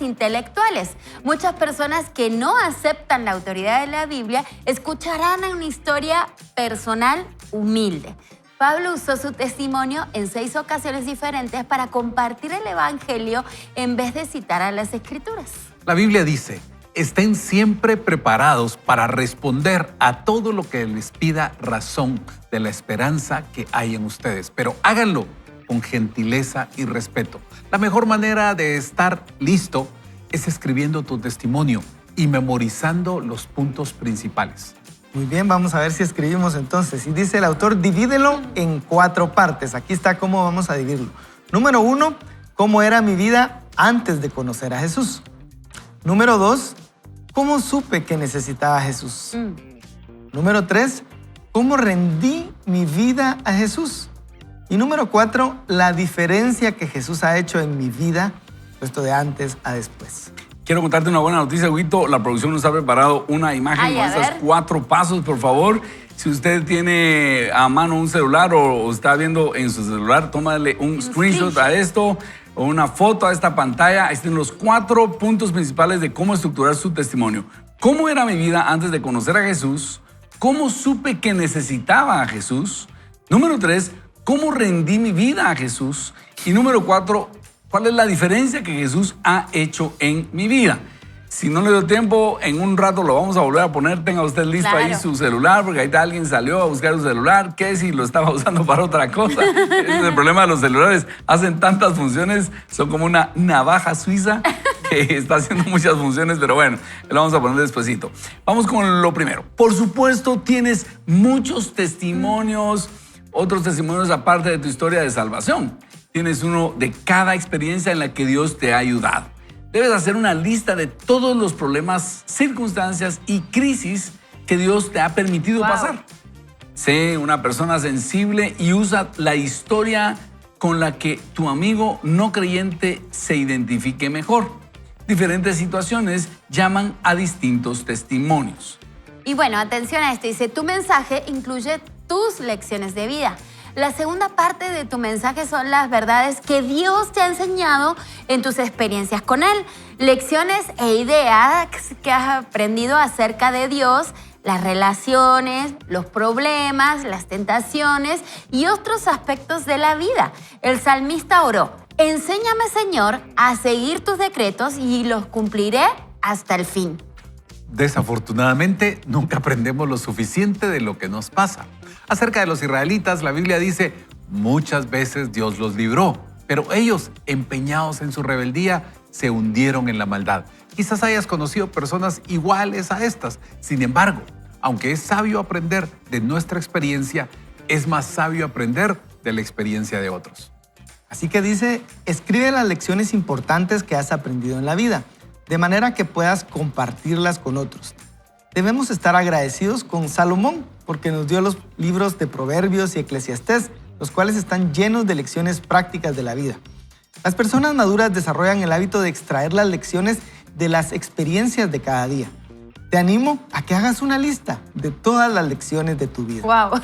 intelectuales. Muchas personas que no aceptan la autoridad de la Biblia escucharán una historia personal humilde. Pablo usó su testimonio en 6 ocasiones diferentes para compartir el evangelio en vez de citar a las escrituras. La Biblia dice, estén siempre preparados para responder a todo lo que les pida razón de la esperanza que hay en ustedes, pero háganlo con gentileza y respeto. La mejor manera de estar listo es escribiendo tu testimonio y memorizando los puntos principales. Muy bien, vamos a ver si escribimos entonces. Y dice el autor, divídelo en 4 partes. Aquí está cómo vamos a dividirlo. Número 1, cómo era mi vida antes de conocer a Jesús. Número 2, cómo supe que necesitaba a Jesús. Número 3, cómo rendí mi vida a Jesús. Y número 4, la diferencia que Jesús ha hecho en mi vida, puesto de antes a después. Quiero contarte una buena noticia, Huguito. La producción nos ha preparado una imagen con estos 4 pasos, por favor. Si usted tiene a mano un celular o está viendo en su celular, tómale un screenshot a esto o una foto a esta pantalla. Ahí están los 4 puntos principales de cómo estructurar su testimonio. ¿Cómo era mi vida antes de conocer a Jesús? ¿Cómo supe que necesitaba a Jesús? Número 3, ¿cómo rendí mi vida a Jesús? Y número 4, ¿cuál es la diferencia que Jesús ha hecho en mi vida? Si no le doy tiempo, en un rato lo vamos a volver a poner. Tenga usted listo ahí su celular, porque ahí alguien salió a buscar su celular. ¿Qué si lo estaba usando para otra cosa? Ese es el problema de los celulares. Hacen tantas funciones, son como una navaja suiza que está haciendo muchas funciones, pero bueno, lo vamos a poner despuesito. Vamos con lo primero. Por supuesto, tienes muchos testimonios, otros testimonios aparte de tu historia de salvación. Tienes uno de cada experiencia en la que Dios te ha ayudado. Debes hacer una lista de todos los problemas, circunstancias y crisis que Dios te ha permitido pasar. Sé una persona sensible y usa la historia con la que tu amigo no creyente se identifique mejor. Diferentes situaciones llaman a distintos testimonios. Y bueno, atención a esto. Dice, tu mensaje incluye tus lecciones de vida. La segunda parte de tu mensaje son las verdades que Dios te ha enseñado en tus experiencias con Él. Lecciones e ideas que has aprendido acerca de Dios, las relaciones, los problemas, las tentaciones y otros aspectos de la vida. El salmista oró, enséñame, Señor, a seguir tus decretos y los cumpliré hasta el fin. Desafortunadamente, nunca aprendemos lo suficiente de lo que nos pasa. Acerca de los israelitas, la Biblia dice, muchas veces Dios los libró, pero ellos, empeñados en su rebeldía, se hundieron en la maldad. Quizás hayas conocido personas iguales a estas. Sin embargo, aunque es sabio aprender de nuestra experiencia, es más sabio aprender de la experiencia de otros. Así que dice, escribe las lecciones importantes que has aprendido en la vida, de manera que puedas compartirlas con otros. Debemos estar agradecidos con Salomón, porque nos dio los libros de Proverbios y Eclesiastés, los cuales están llenos de lecciones prácticas de la vida. Las personas maduras desarrollan el hábito de extraer las lecciones de las experiencias de cada día. Te animo a que hagas una lista de todas las lecciones de tu vida. Wow.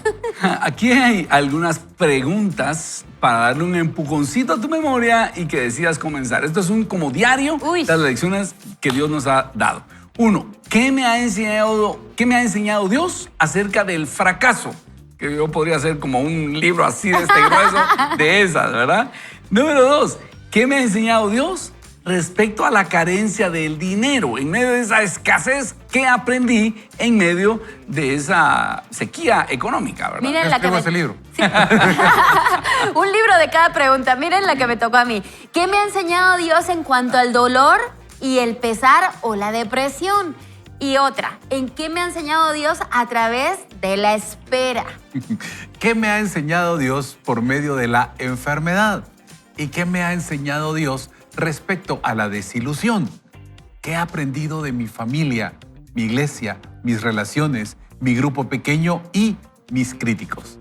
Aquí hay algunas preguntas para darle un empujoncito a tu memoria y que decidas comenzar. Esto es un como diario de las lecciones que Dios nos ha dado. 1. ¿Qué me ha enseñado Dios acerca del fracaso? Que yo podría hacer como un libro así de este grueso de esas, ¿verdad? Número 2. ¿Qué me ha enseñado Dios respecto a la carencia del dinero? En medio de esa escasez, ¿qué aprendí en medio de esa sequía económica, verdad? Miren la que ese libro. Sí. Un libro de cada pregunta. Miren la que me tocó a mí. ¿Qué me ha enseñado Dios en cuanto al dolor y el pesar o la depresión? Y otra, ¿en qué me ha enseñado Dios a través de la espera? ¿Qué me ha enseñado Dios por medio de la enfermedad? ¿Y qué me ha enseñado Dios respecto a la desilusión? ¿Qué he aprendido de mi familia, mi iglesia, mis relaciones, mi grupo pequeño y mis críticos?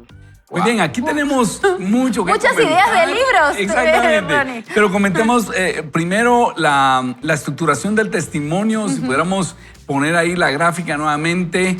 Muy bien, aquí tenemos mucho que Muchas comentar. ideas de libros. Exactamente. Ronnie. Pero comentemos primero la estructuración del testimonio. Si pudiéramos poner ahí la gráfica nuevamente.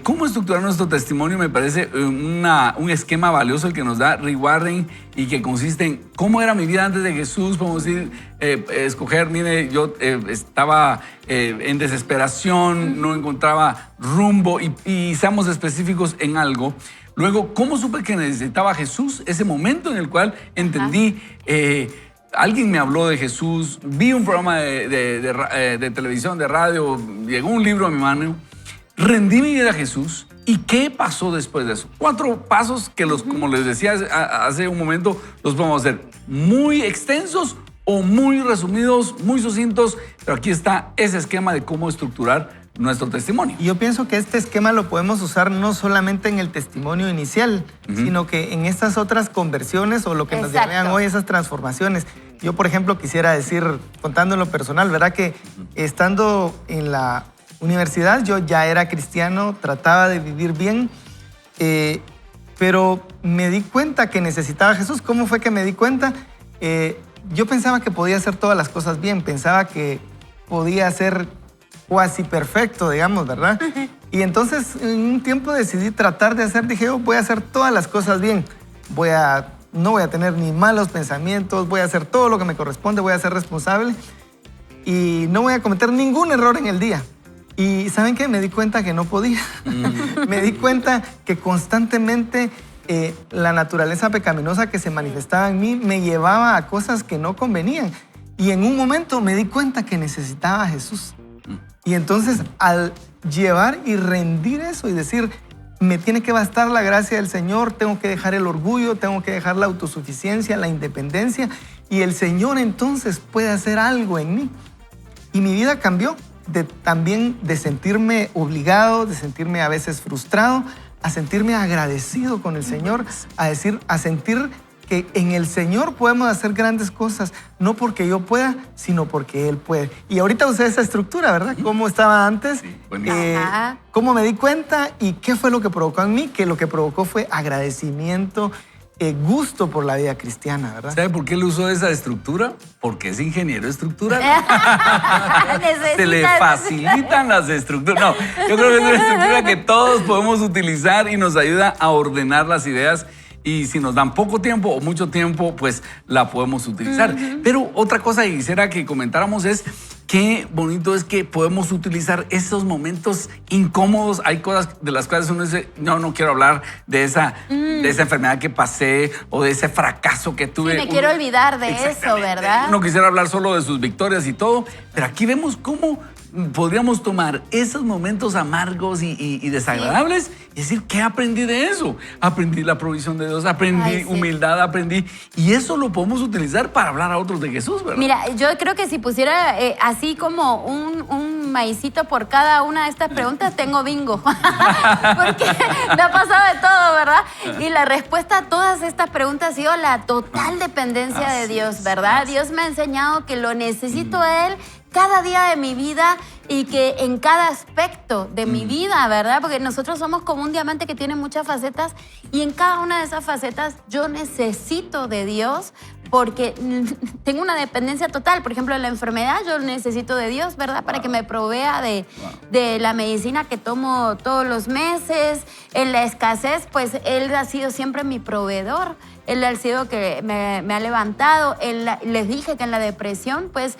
¿Cómo estructurar nuestro testimonio? Me parece un esquema valioso el que nos da Rick Warren y que consiste en cómo era mi vida antes de Jesús. Podemos decir, escoger, mire, yo estaba en desesperación, no encontraba rumbo y seamos específicos en algo. Luego, ¿cómo supe que necesitaba a Jesús? Ese momento en el cual entendí, alguien me habló de Jesús, vi un programa de televisión, de radio, llegó un libro a mi mano, rendí mi vida a Jesús. ¿Y qué pasó después de eso? 4 pasos que como les decía hace un momento, los podemos hacer muy extensos o muy resumidos, muy sucintos, pero aquí está ese esquema de cómo estructurar nuestro testimonio. Y yo pienso que este esquema lo podemos usar no solamente en el testimonio inicial, sino que en estas otras conversiones o lo que nos llaman hoy esas transformaciones. Yo, por ejemplo, quisiera decir, contando en lo personal, ¿verdad? Que estando en la universidad yo ya era cristiano, trataba de vivir bien, pero me di cuenta que necesitaba a Jesús. ¿Cómo fue que me di cuenta? Yo pensaba que podía hacer todas las cosas bien, pensaba que podía ser cuasi perfecto, digamos, ¿verdad? Y entonces en un tiempo decidí tratar de hacer, dije, voy a hacer todas las cosas bien, no voy a tener ni malos pensamientos, voy a hacer todo lo que me corresponde, voy a ser responsable y no voy a cometer ningún error en el día. Y ¿saben qué? Me di cuenta que no podía. Me di cuenta que constantemente la naturaleza pecaminosa que se manifestaba en mí me llevaba a cosas que no convenían. Y en un momento me di cuenta que necesitaba a Jesús. Y entonces al llevar y rendir eso y decir, me tiene que bastar la gracia del Señor, tengo que dejar el orgullo, tengo que dejar la autosuficiencia, la independencia, y el Señor entonces puede hacer algo en mí. Y mi vida cambió también de sentirme obligado, de sentirme a veces frustrado, a sentirme agradecido con el Señor, a sentir que en el Señor podemos hacer grandes cosas, no porque yo pueda, sino porque Él puede. Y ahorita usé esa estructura, ¿verdad? ¿Cómo estaba antes? Sí, buenísimo. ¿Cómo me di cuenta? ¿Y qué fue lo que provocó en mí? Que lo que provocó fue agradecimiento, gusto por la vida cristiana, ¿verdad? ¿Sabe por qué él usó esa estructura? Porque es ingeniero estructural. Se le Necesitas- facilitan las estructuras. No, yo creo que es una estructura que todos podemos utilizar y nos ayuda a ordenar las ideas. Y si nos dan poco tiempo o mucho tiempo, pues la podemos utilizar. Pero otra cosa que quisiera que comentáramos es qué bonito es que podemos utilizar esos momentos incómodos. Hay cosas de las cuales uno dice, no quiero hablar de esa enfermedad que pasé o de ese fracaso que tuve. Sí, me quiero olvidar de eso, Exactamente. ¿verdad? Uno quisiera hablar solo de sus victorias y todo, pero aquí vemos cómo podríamos tomar esos momentos amargos y desagradables y decir, ¿qué aprendí de eso? Aprendí la provisión de Dios, aprendí Ay, sí. humildad, y eso lo podemos utilizar para hablar a otros de Jesús, ¿verdad? Mira, yo creo que si pusiera así como un maicito por cada una de estas preguntas, tengo bingo. Porque me ha pasado de todo, ¿verdad? Y la respuesta a todas estas preguntas ha sido la total dependencia de Así Dios, es, ¿verdad? así Dios me ha enseñado que lo necesito a Él cada día de mi vida y que en cada aspecto de mi vida, ¿verdad? Porque nosotros somos como un diamante que tiene muchas facetas y en cada una de esas facetas yo necesito de Dios porque tengo una dependencia total. Por ejemplo, en la enfermedad yo necesito de Dios, ¿verdad? Para que me provea de la medicina que tomo todos los meses. En la escasez, pues Él ha sido siempre mi proveedor. Él ha sido que me ha levantado. Les dije que en la depresión, pues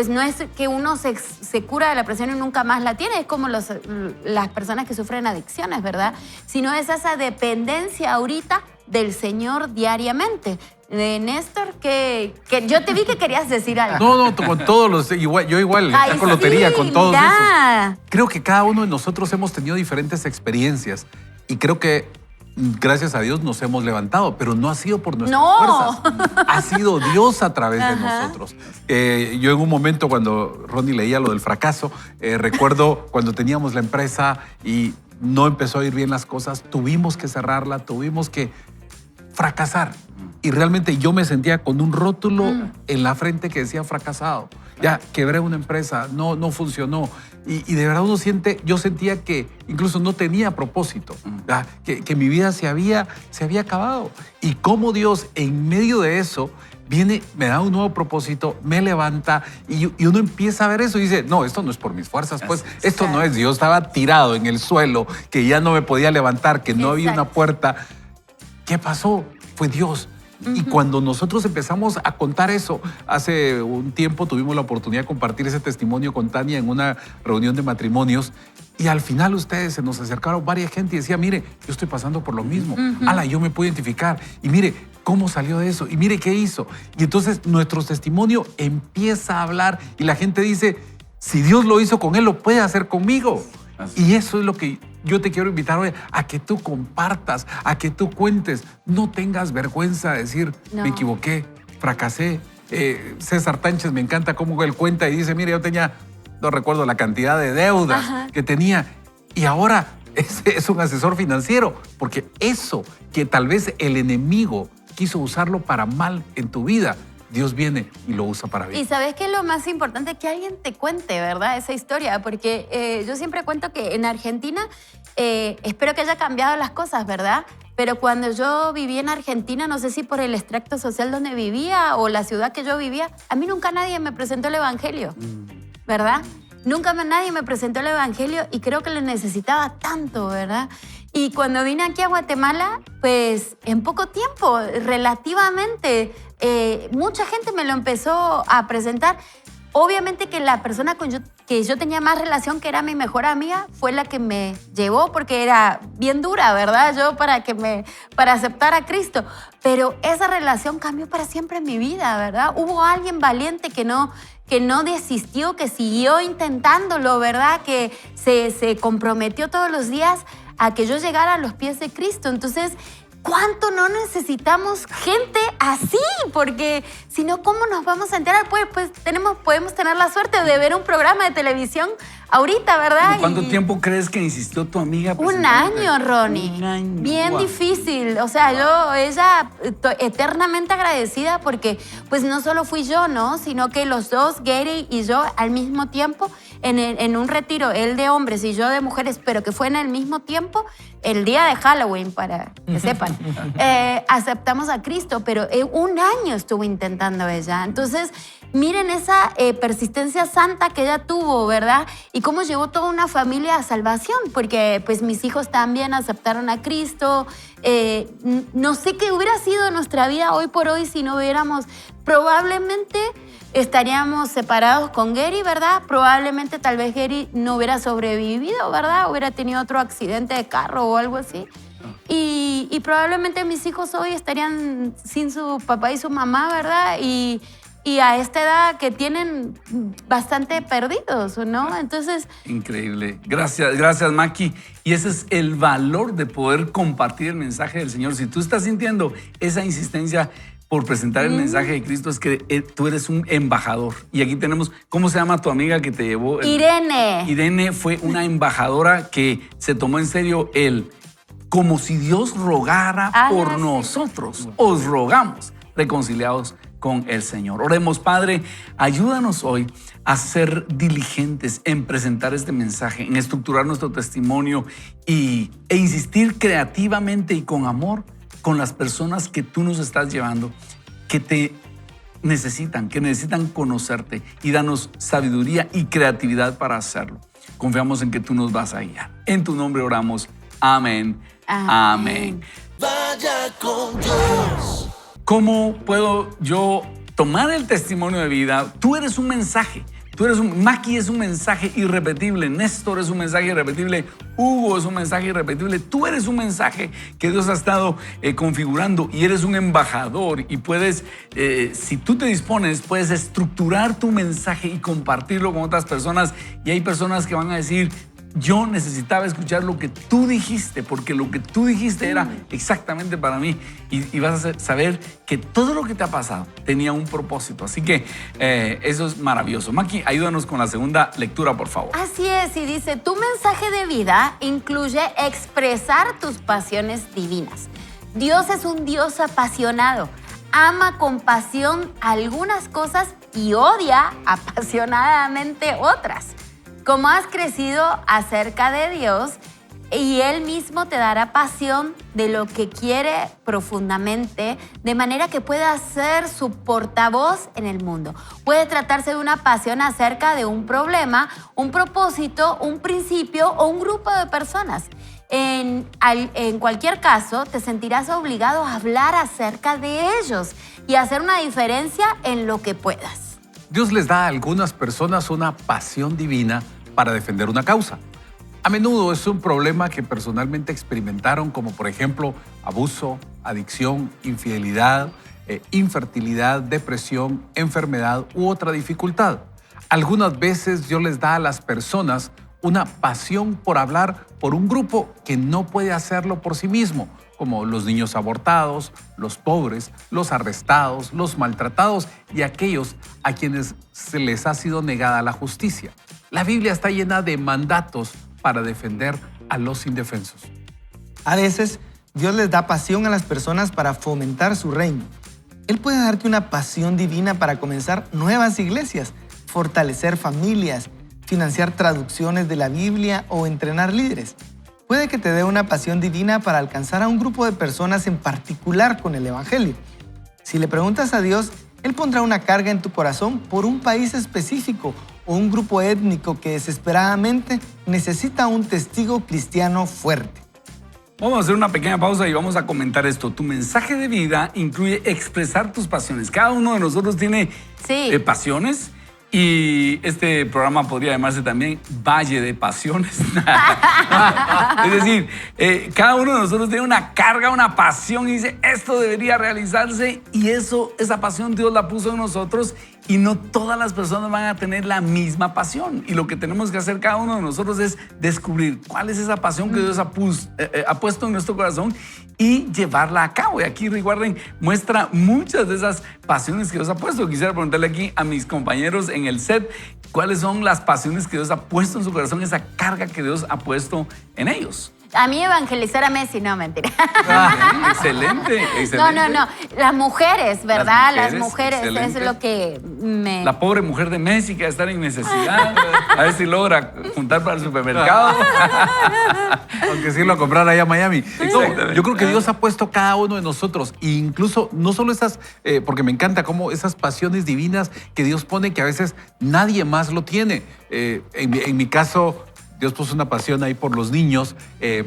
no es que uno se cura de la depresión y nunca más la tiene. Es como las personas que sufren adicciones, ¿verdad? Sino es esa dependencia ahorita del Señor diariamente. Néstor, que yo te vi que querías decir algo. No, con todos los, igual, yo igual, Ay, saco lotería sí, con todos mira. esos. Creo que cada uno de nosotros hemos tenido diferentes experiencias y creo que gracias a Dios nos hemos levantado, pero no ha sido por nuestras No. fuerzas. Ha sido Dios a través de Ajá. nosotros. Yo en un momento cuando Ronnie leía lo del fracaso, recuerdo cuando teníamos la empresa y no empezó a ir bien las cosas, tuvimos que cerrarla, tuvimos que fracasar. Y realmente yo me sentía con un rótulo en la frente que decía fracasado. Ya quebré una empresa, no funcionó. Y de verdad yo sentía que incluso no tenía propósito, que mi vida se había acabado. Y cómo Dios en medio de eso viene, me da un nuevo propósito, me levanta y uno empieza a ver eso y dice, no, esto no es por mis fuerzas, pues esto no es Dios. Estaba tirado en el suelo, que ya no me podía levantar, que no había una puerta. ¿Qué pasó? Fue Dios. Y cuando nosotros empezamos a contar eso, hace un tiempo tuvimos la oportunidad de compartir ese testimonio con Tania en una reunión de matrimonios y al final ustedes se nos acercaron varias gente y decía, mire, yo estoy pasando por lo mismo. Ala, yo me puedo identificar. Y mire, ¿cómo salió de eso? Y mire qué hizo. Y entonces nuestro testimonio empieza a hablar y la gente dice, si Dios lo hizo con él, lo puede hacer conmigo. Y eso es lo que yo te quiero invitar hoy, a que tú compartas, a que tú cuentes. No tengas vergüenza de decir, No. me equivoqué, fracasé. César Tánchez me encanta cómo él cuenta y dice, mire, yo tenía, no recuerdo la cantidad de deudas que tenía y ahora es un asesor financiero, porque eso que tal vez el enemigo quiso usarlo para mal en tu vida, Dios viene y lo usa para bien. Y sabes que lo más importante es que alguien te cuente, ¿verdad? Esa historia, porque yo siempre cuento que en Argentina, espero que haya cambiado las cosas, ¿verdad? Pero cuando yo vivía en Argentina, no sé si por el extracto social donde vivía o la ciudad que yo vivía, a mí nunca nadie me presentó el evangelio, ¿verdad? Nunca nadie me presentó el evangelio y creo que lo necesitaba tanto, ¿verdad? Y cuando vine aquí a Guatemala, pues en poco tiempo, relativamente, mucha gente me lo empezó a presentar. Obviamente que la persona que yo tenía más relación, que era mi mejor amiga, fue la que me llevó porque era bien dura, ¿verdad? Yo para aceptar a Cristo. Pero esa relación cambió para siempre en mi vida, ¿verdad? Hubo alguien valiente que no desistió, que siguió intentándolo, ¿verdad? Que se comprometió todos los días a que yo llegara a los pies de Cristo. Entonces, ¿cuánto no necesitamos gente así? Porque si no, ¿cómo nos vamos a enterar? Pues podemos tener la suerte de ver un programa de televisión ahorita, ¿verdad? ¿Cuánto tiempo crees que insistió tu amiga? Un año, Ronnie. Un año. Bien Wow. difícil. O sea, ella eternamente agradecida porque pues no solo fui yo, ¿no? Sino que los dos, Gary y yo, al mismo tiempo, en un retiro, él de hombres y yo de mujeres, pero que fue en el mismo tiempo, el día de Halloween, para que sepan, aceptamos a Cristo, pero un año estuvo intentando ella. Entonces, miren esa persistencia santa que ella tuvo, ¿verdad? Y cómo llevó toda una familia a salvación, porque pues mis hijos también aceptaron a Cristo. No sé qué hubiera sido nuestra vida hoy por hoy si no hubiéramos, probablemente estaríamos separados con Gary, ¿verdad? Probablemente tal vez Gary no hubiera sobrevivido, ¿verdad? Hubiera tenido otro accidente de carro o algo así. Y probablemente mis hijos hoy estarían sin su papá y su mamá, ¿verdad? Y a esta edad que tienen bastante perdidos, ¿no? Entonces... Increíble. Gracias, Maki. Y ese es el valor de poder compartir el mensaje del Señor. Si tú estás sintiendo esa insistencia por presentar el mensaje de Cristo, es que tú eres un embajador. Y aquí tenemos, ¿cómo se llama tu amiga que te llevó? Irene. Irene fue una embajadora que se tomó en serio como si Dios rogara por sí. nosotros. Os rogamos, reconciliados con el Señor. Oremos, Padre, ayúdanos hoy a ser diligentes en presentar este mensaje, en estructurar nuestro testimonio e insistir creativamente y con amor con las personas que tú nos estás llevando, que te necesitan, conocerte, y danos sabiduría y creatividad para hacerlo. Confiamos en que tú nos vas a guiar. En tu nombre oramos. Amén. Amén. Vaya con Dios. ¿Cómo puedo yo tomar el testimonio de vida? Tú eres un mensaje. Maki es un mensaje irrepetible. Néstor es un mensaje irrepetible. Hugo es un mensaje irrepetible. Tú eres un mensaje que Dios ha estado configurando y eres un embajador. Y puedes, si tú te dispones, puedes estructurar tu mensaje y compartirlo con otras personas. Y hay personas que van a decir: yo necesitaba escuchar lo que tú dijiste, porque lo que tú dijiste era exactamente para mí. Y vas a saber que todo lo que te ha pasado tenía un propósito. Así que eso es maravilloso. Maki, ayúdanos con la segunda lectura, por favor. Así es, y dice, tu mensaje de vida incluye expresar tus pasiones divinas. Dios es un Dios apasionado. Ama con pasión algunas cosas y odia apasionadamente otras. Como has crecido acerca de Dios, y Él mismo te dará pasión de lo que quiere profundamente, de manera que pueda ser su portavoz en el mundo. Puede tratarse de una pasión acerca de un problema, un propósito, un principio o un grupo de personas. En cualquier caso, te sentirás obligado a hablar acerca de ellos y hacer una diferencia en lo que puedas. Dios les da a algunas personas una pasión divina para defender una causa. A menudo es un problema que personalmente experimentaron, como por ejemplo abuso, adicción, infidelidad, infertilidad, depresión, enfermedad u otra dificultad. Algunas veces Dios les da a las personas una pasión por hablar por un grupo que no puede hacerlo por sí mismo, como los niños abortados, los pobres, los arrestados, los maltratados y aquellos a quienes se les ha sido negada la justicia. La Biblia está llena de mandatos para defender a los indefensos. A veces, Dios les da pasión a las personas para fomentar su reino. Él puede darte una pasión divina para comenzar nuevas iglesias, fortalecer familias, financiar traducciones de la Biblia o entrenar líderes. Puede que te dé una pasión divina para alcanzar a un grupo de personas en particular con el Evangelio. Si le preguntas a Dios, Él pondrá una carga en tu corazón por un país específico o un grupo étnico que desesperadamente necesita un testigo cristiano fuerte. Vamos a hacer una pequeña pausa y vamos a comentar esto. Tu mensaje de vida incluye expresar tus pasiones. Cada uno de nosotros tiene pasiones Y este programa podría llamarse también Valle de Pasiones. Es decir, cada uno de nosotros tiene una carga, una pasión y dice, esto debería realizarse, y esa pasión Dios la puso en nosotros, y no todas las personas van a tener la misma pasión. Y lo que tenemos que hacer cada uno de nosotros es descubrir cuál es esa pasión que Dios ha puesto en nuestro corazón y llevarla a cabo. Y aquí Rick Warren muestra muchas de esas pasiones que Dios ha puesto. Quisiera preguntarle aquí a mis compañeros en el set, ¿cuáles son las pasiones que Dios ha puesto en su corazón, esa carga que Dios ha puesto en ellos? A mí evangelizar a Messi, no, mentira. Excelente, excelente. No. Las mujeres, ¿verdad? Las mujeres excelente. es lo que me... La pobre mujer de Messi que va a estar en necesidad, a ver si logra juntar para el supermercado. Aunque sí lo comprara allá a Miami. No, Exactamente. yo creo que Dios ha puesto cada uno de nosotros, e incluso no solo esas, porque me encanta cómo esas pasiones divinas que Dios pone, que a veces nadie más lo tiene. En mi caso, Dios puso una pasión ahí por los niños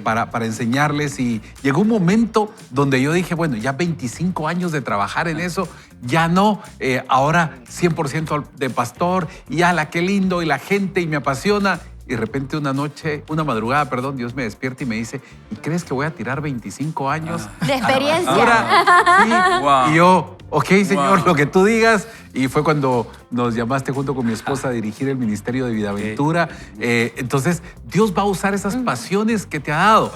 para enseñarles, y llegó un momento donde yo dije, bueno, ya 25 años de trabajar en eso, ya no, ahora 100% de pastor, y ala, qué lindo, y la gente, y me apasiona. Y de repente una madrugada, Dios me despierta y me dice, ¿y crees que voy a tirar 25 años? De experiencia. Ahora, sí. Wow. Y yo, ok, Señor, Wow. lo que tú digas. Y fue cuando nos llamaste junto con mi esposa a dirigir el Ministerio de Vidaventura. Entonces, Dios va a usar esas pasiones que te ha dado.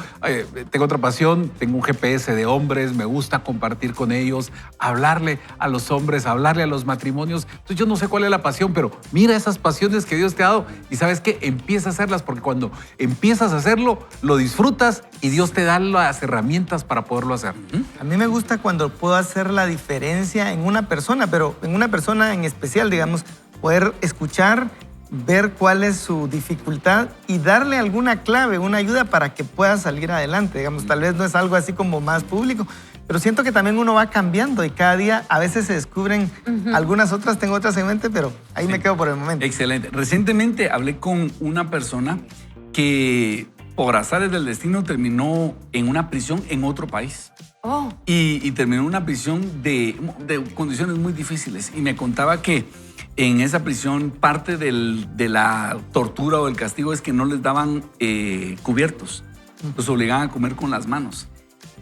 Tengo otra pasión, tengo un GPS de hombres, me gusta compartir con ellos, hablarle a los hombres, hablarle a los matrimonios. Entonces, yo no sé cuál es la pasión, pero mira esas pasiones que Dios te ha dado y ¿sabes qué? Empieza a hacerlas, porque cuando empiezas a hacerlo, lo disfrutas y Dios te da las herramientas para poderlo hacer. A mí me gusta cuando puedo hacer la diferencia en una persona, pero en una persona en especial, digamos, poder escuchar, ver cuál es su dificultad y darle alguna clave, una ayuda para que pueda salir adelante. Digamos, tal vez no es algo así como más público, pero siento que también uno va cambiando y cada día a veces se descubren algunas otras, tengo otras en mente, pero ahí me quedo por el momento. Excelente. Recientemente hablé con una persona que por azares del destino terminó en una prisión en otro país. Oh. Y terminó en una prisión de condiciones muy difíciles. Y me contaba que en esa prisión parte de la tortura o del castigo es que no les daban cubiertos. Los obligaban a comer con las manos.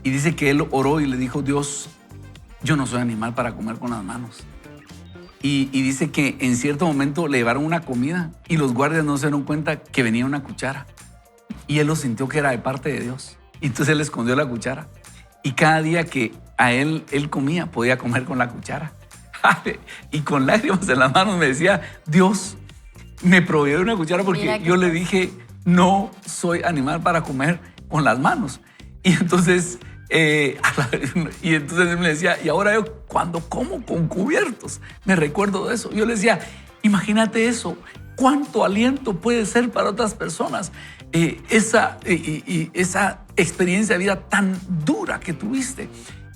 Y dice que él oró y le dijo, Dios, yo no soy animal para comer con las manos. Y dice que en cierto momento le llevaron una comida y los guardias no se dieron cuenta que venía una cuchara. Y él lo sintió que era de parte de Dios. Y entonces él escondió la cuchara. Y cada día que a él comía, podía comer con la cuchara. Y con lágrimas en las manos me decía, Dios me proveyó una cuchara porque yo le dije, no soy animal para comer con las manos. Y entonces él me decía, y ahora yo cuando como con cubiertos, me recuerdo de eso. Yo le decía, imagínate eso, cuánto aliento puede ser para otras personas. Esa experiencia de vida tan dura que tuviste.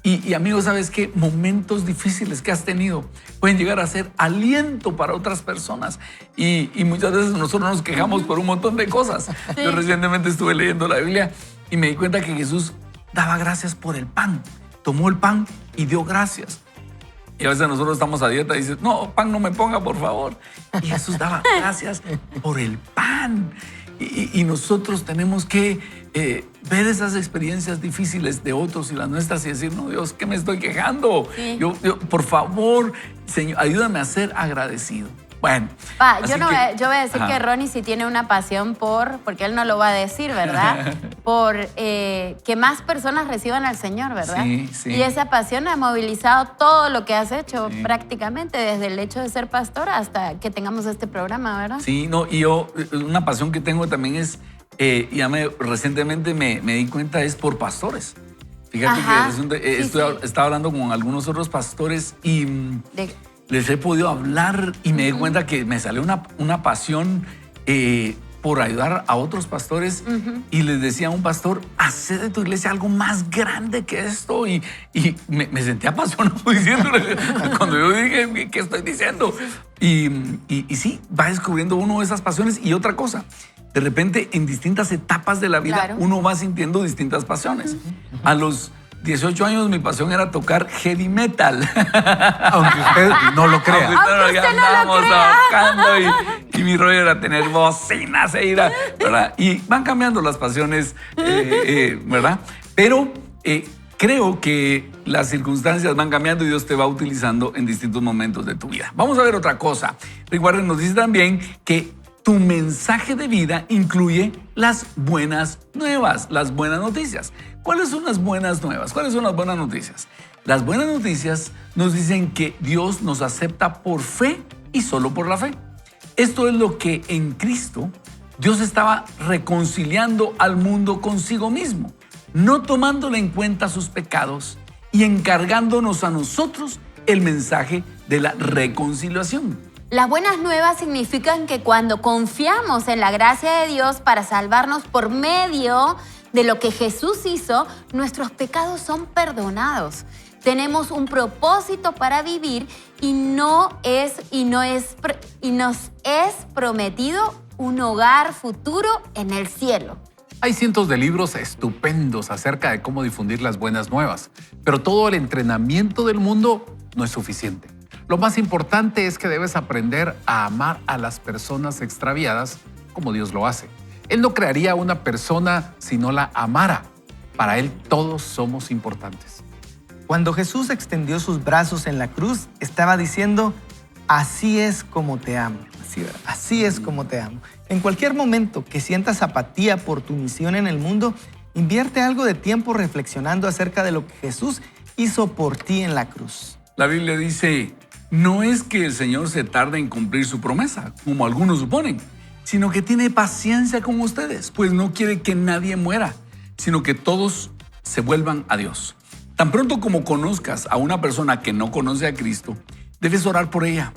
Y amigos, ¿sabes qué? Momentos difíciles que has tenido pueden llegar a ser aliento para otras personas. Y muchas veces nosotros nos quejamos por un montón de cosas. Sí. Yo recientemente estuve leyendo la Biblia y me di cuenta que Jesús daba gracias por el pan. Tomó el pan y dio gracias. Y a veces nosotros estamos a dieta y dices, no, pan no me ponga, por favor. Y Jesús daba gracias por el pan. Y nosotros tenemos que ver esas experiencias difíciles de otros y las nuestras y decir, no, Dios, ¿qué me estoy quejando? Sí. Yo, por favor, Señor, ayúdame a ser agradecido. Bueno. Yo voy a decir que Ronnie sí tiene una pasión porque él no lo va a decir, ¿verdad? Por que más personas reciban al Señor, ¿verdad? Sí, sí. Y esa pasión ha movilizado todo lo que has hecho prácticamente, desde el hecho de ser pastor hasta que tengamos este programa, ¿verdad? Sí, no, y yo, una pasión que tengo también es, recientemente me di cuenta, es por pastores. Fíjate que estaba hablando con algunos otros pastores y les he podido hablar y me di cuenta que me salió una pasión por ayudar a otros pastores y les decía a un pastor, haz de tu iglesia algo más grande que esto y me sentí apasionado diciéndole cuando yo dije, ¿qué estoy diciendo? Y sí, va descubriendo uno de esas pasiones. Y otra cosa, de repente en distintas etapas de la vida uno va sintiendo distintas pasiones. A los 18 años mi pasión era tocar heavy metal. Aunque usted no lo crea. Aunque usted no lo Andábamos crea. trabajando y mi rollo era tener bocinas ¿verdad? Y van cambiando las pasiones, ¿verdad? Pero creo que las circunstancias van cambiando y Dios te va utilizando en distintos momentos de tu vida. Vamos a ver otra cosa. Recuerden, nos dice también que tu mensaje de vida incluye las buenas nuevas, las buenas noticias. ¿Cuáles son las buenas nuevas? ¿Cuáles son las buenas noticias? Las buenas noticias nos dicen que Dios nos acepta por fe y solo por la fe. Esto es lo que en Cristo Dios estaba reconciliando al mundo consigo mismo, no tomándole en cuenta sus pecados y encargándonos a nosotros el mensaje de la reconciliación. Las buenas nuevas significan que cuando confiamos en la gracia de Dios para salvarnos por medio de lo que Jesús hizo, nuestros pecados son perdonados. Tenemos un propósito para vivir y nos es prometido un hogar futuro en el cielo. Hay cientos de libros estupendos acerca de cómo difundir las buenas nuevas, pero todo el entrenamiento del mundo no es suficiente. Lo más importante es que debes aprender a amar a las personas extraviadas como Dios lo hace. Él no crearía una persona si no la amara. Para Él todos somos importantes. Cuando Jesús extendió sus brazos en la cruz, estaba diciendo, así es como te amo. Así es como te amo. En cualquier momento que sientas apatía por tu misión en el mundo, invierte algo de tiempo reflexionando acerca de lo que Jesús hizo por ti en la cruz. La Biblia dice, no es que el Señor se tarde en cumplir su promesa, como algunos suponen, sino que tiene paciencia con ustedes, pues no quiere que nadie muera, sino que todos se vuelvan a Dios. Tan pronto como conozcas a una persona que no conoce a Cristo, debes orar por ella,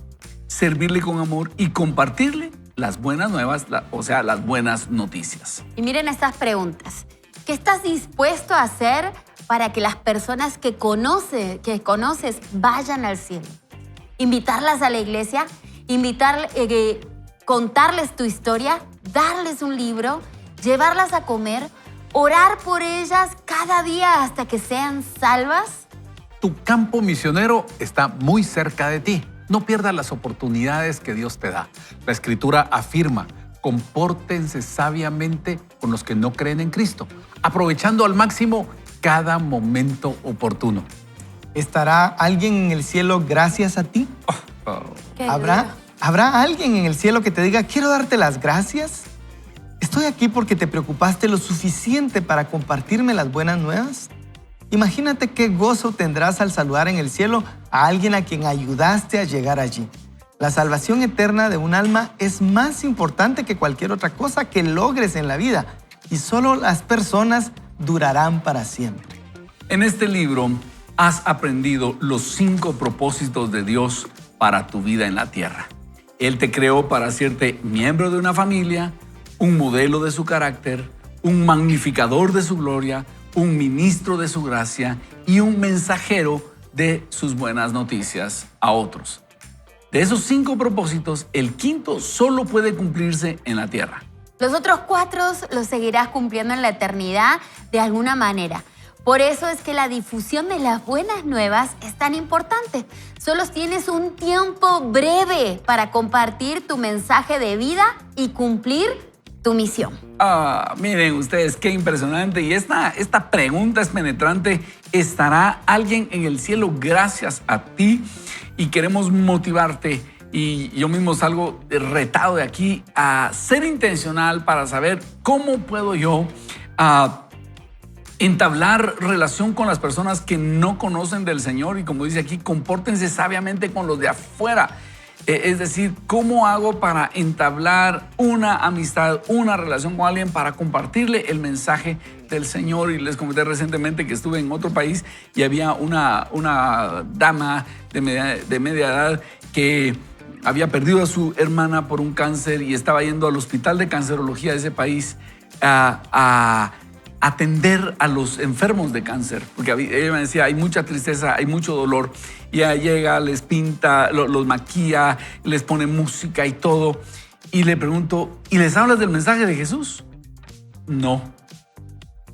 servirle con amor y compartirle las buenas nuevas, o sea, las buenas noticias. Y miren estas preguntas. ¿Qué estás dispuesto a hacer para que las personas que conoces vayan al cielo? ¿Invitarlas a la iglesia? ¿Contarles tu historia? ¿Darles un libro? ¿Llevarlas a comer? ¿Orar por ellas cada día hasta que sean salvas? Tu campo misionero está muy cerca de ti. No pierdas las oportunidades que Dios te da. La Escritura afirma, compórtense sabiamente con los que no creen en Cristo, aprovechando al máximo cada momento oportuno. ¿Estará alguien en el cielo gracias a ti? Qué ¿Habrá alguien en el cielo que te diga, quiero darte las gracias? ¿Estoy aquí porque te preocupaste lo suficiente para compartirme las buenas nuevas? Imagínate qué gozo tendrás al saludar en el cielo a alguien a quien ayudaste a llegar allí. La salvación eterna de un alma es más importante que cualquier otra cosa que logres en la vida y solo las personas durarán para siempre. En este libro has aprendido los 5 propósitos de Dios para tu vida en la tierra. Él te creó para hacerte miembro de una familia, un modelo de su carácter, un magnificador de su gloria, un ministro de su gracia y un mensajero de sus buenas noticias a otros. De esos 5 propósitos, el 5º solo puede cumplirse en la tierra. Los otros 4 los seguirás cumpliendo en la eternidad de alguna manera. Por eso es que la difusión de las buenas nuevas es tan importante. Solo tienes un tiempo breve para compartir tu mensaje de vida y cumplir tu misión. Miren ustedes, qué impresionante. Y esta pregunta es penetrante. ¿Estará alguien en el cielo gracias a ti? Y queremos motivarte. Y yo mismo salgo retado de aquí a ser intencional para saber cómo puedo yo entablar relación con las personas que no conocen del Señor. Y como dice aquí, compórtense sabiamente con los de afuera. Es decir, ¿cómo hago para entablar una amistad, una relación con alguien para compartirle el mensaje del Señor? Y les comenté recientemente que estuve en otro país y había una dama de media edad que había perdido a su hermana por un cáncer y estaba yendo al hospital de cancerología de ese país a atender a los enfermos de cáncer, porque ella me decía, hay mucha tristeza, hay mucho dolor, y ella llega, les pinta, los maquilla, les pone música y todo, y le pregunto, ¿y les hablas del mensaje de Jesús? No.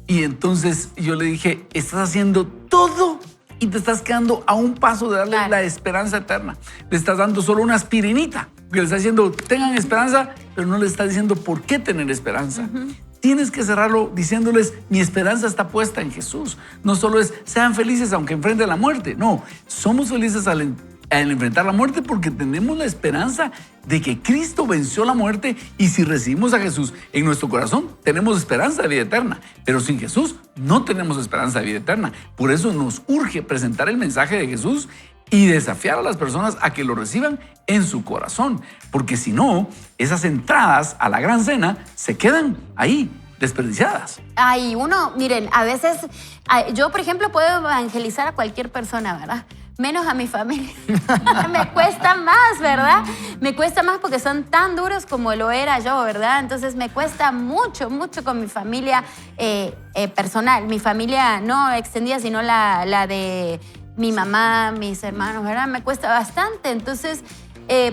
Y entonces yo le dije, estás haciendo todo y te estás quedando a un paso de darle Claro. la esperanza eterna. Le estás dando solo una aspirinita, que le estás diciendo, tengan esperanza, pero no le estás diciendo por qué tener esperanza. Tienes que cerrarlo diciéndoles, mi esperanza está puesta en Jesús. No solo es, sean felices aunque enfrenten la muerte. No, somos felices al enfrentar la muerte porque tenemos la esperanza de que Cristo venció la muerte, y si recibimos a Jesús en nuestro corazón, tenemos esperanza de vida eterna. Pero sin Jesús no tenemos esperanza de vida eterna. Por eso nos urge presentar el mensaje de Jesús y desafiar a las personas a que lo reciban en su corazón. Porque si no, esas entradas a la gran cena se quedan ahí, desperdiciadas. Ay, miren, a veces, yo por ejemplo puedo evangelizar a cualquier persona, ¿verdad? Menos a mi familia. Me cuesta más, ¿verdad? Me cuesta más porque son tan duros como lo era yo, ¿verdad? Entonces me cuesta mucho, mucho con mi familia personal. Mi familia no extendida, sino la de mi mamá, mis hermanos, ¿verdad? Me cuesta bastante. Entonces,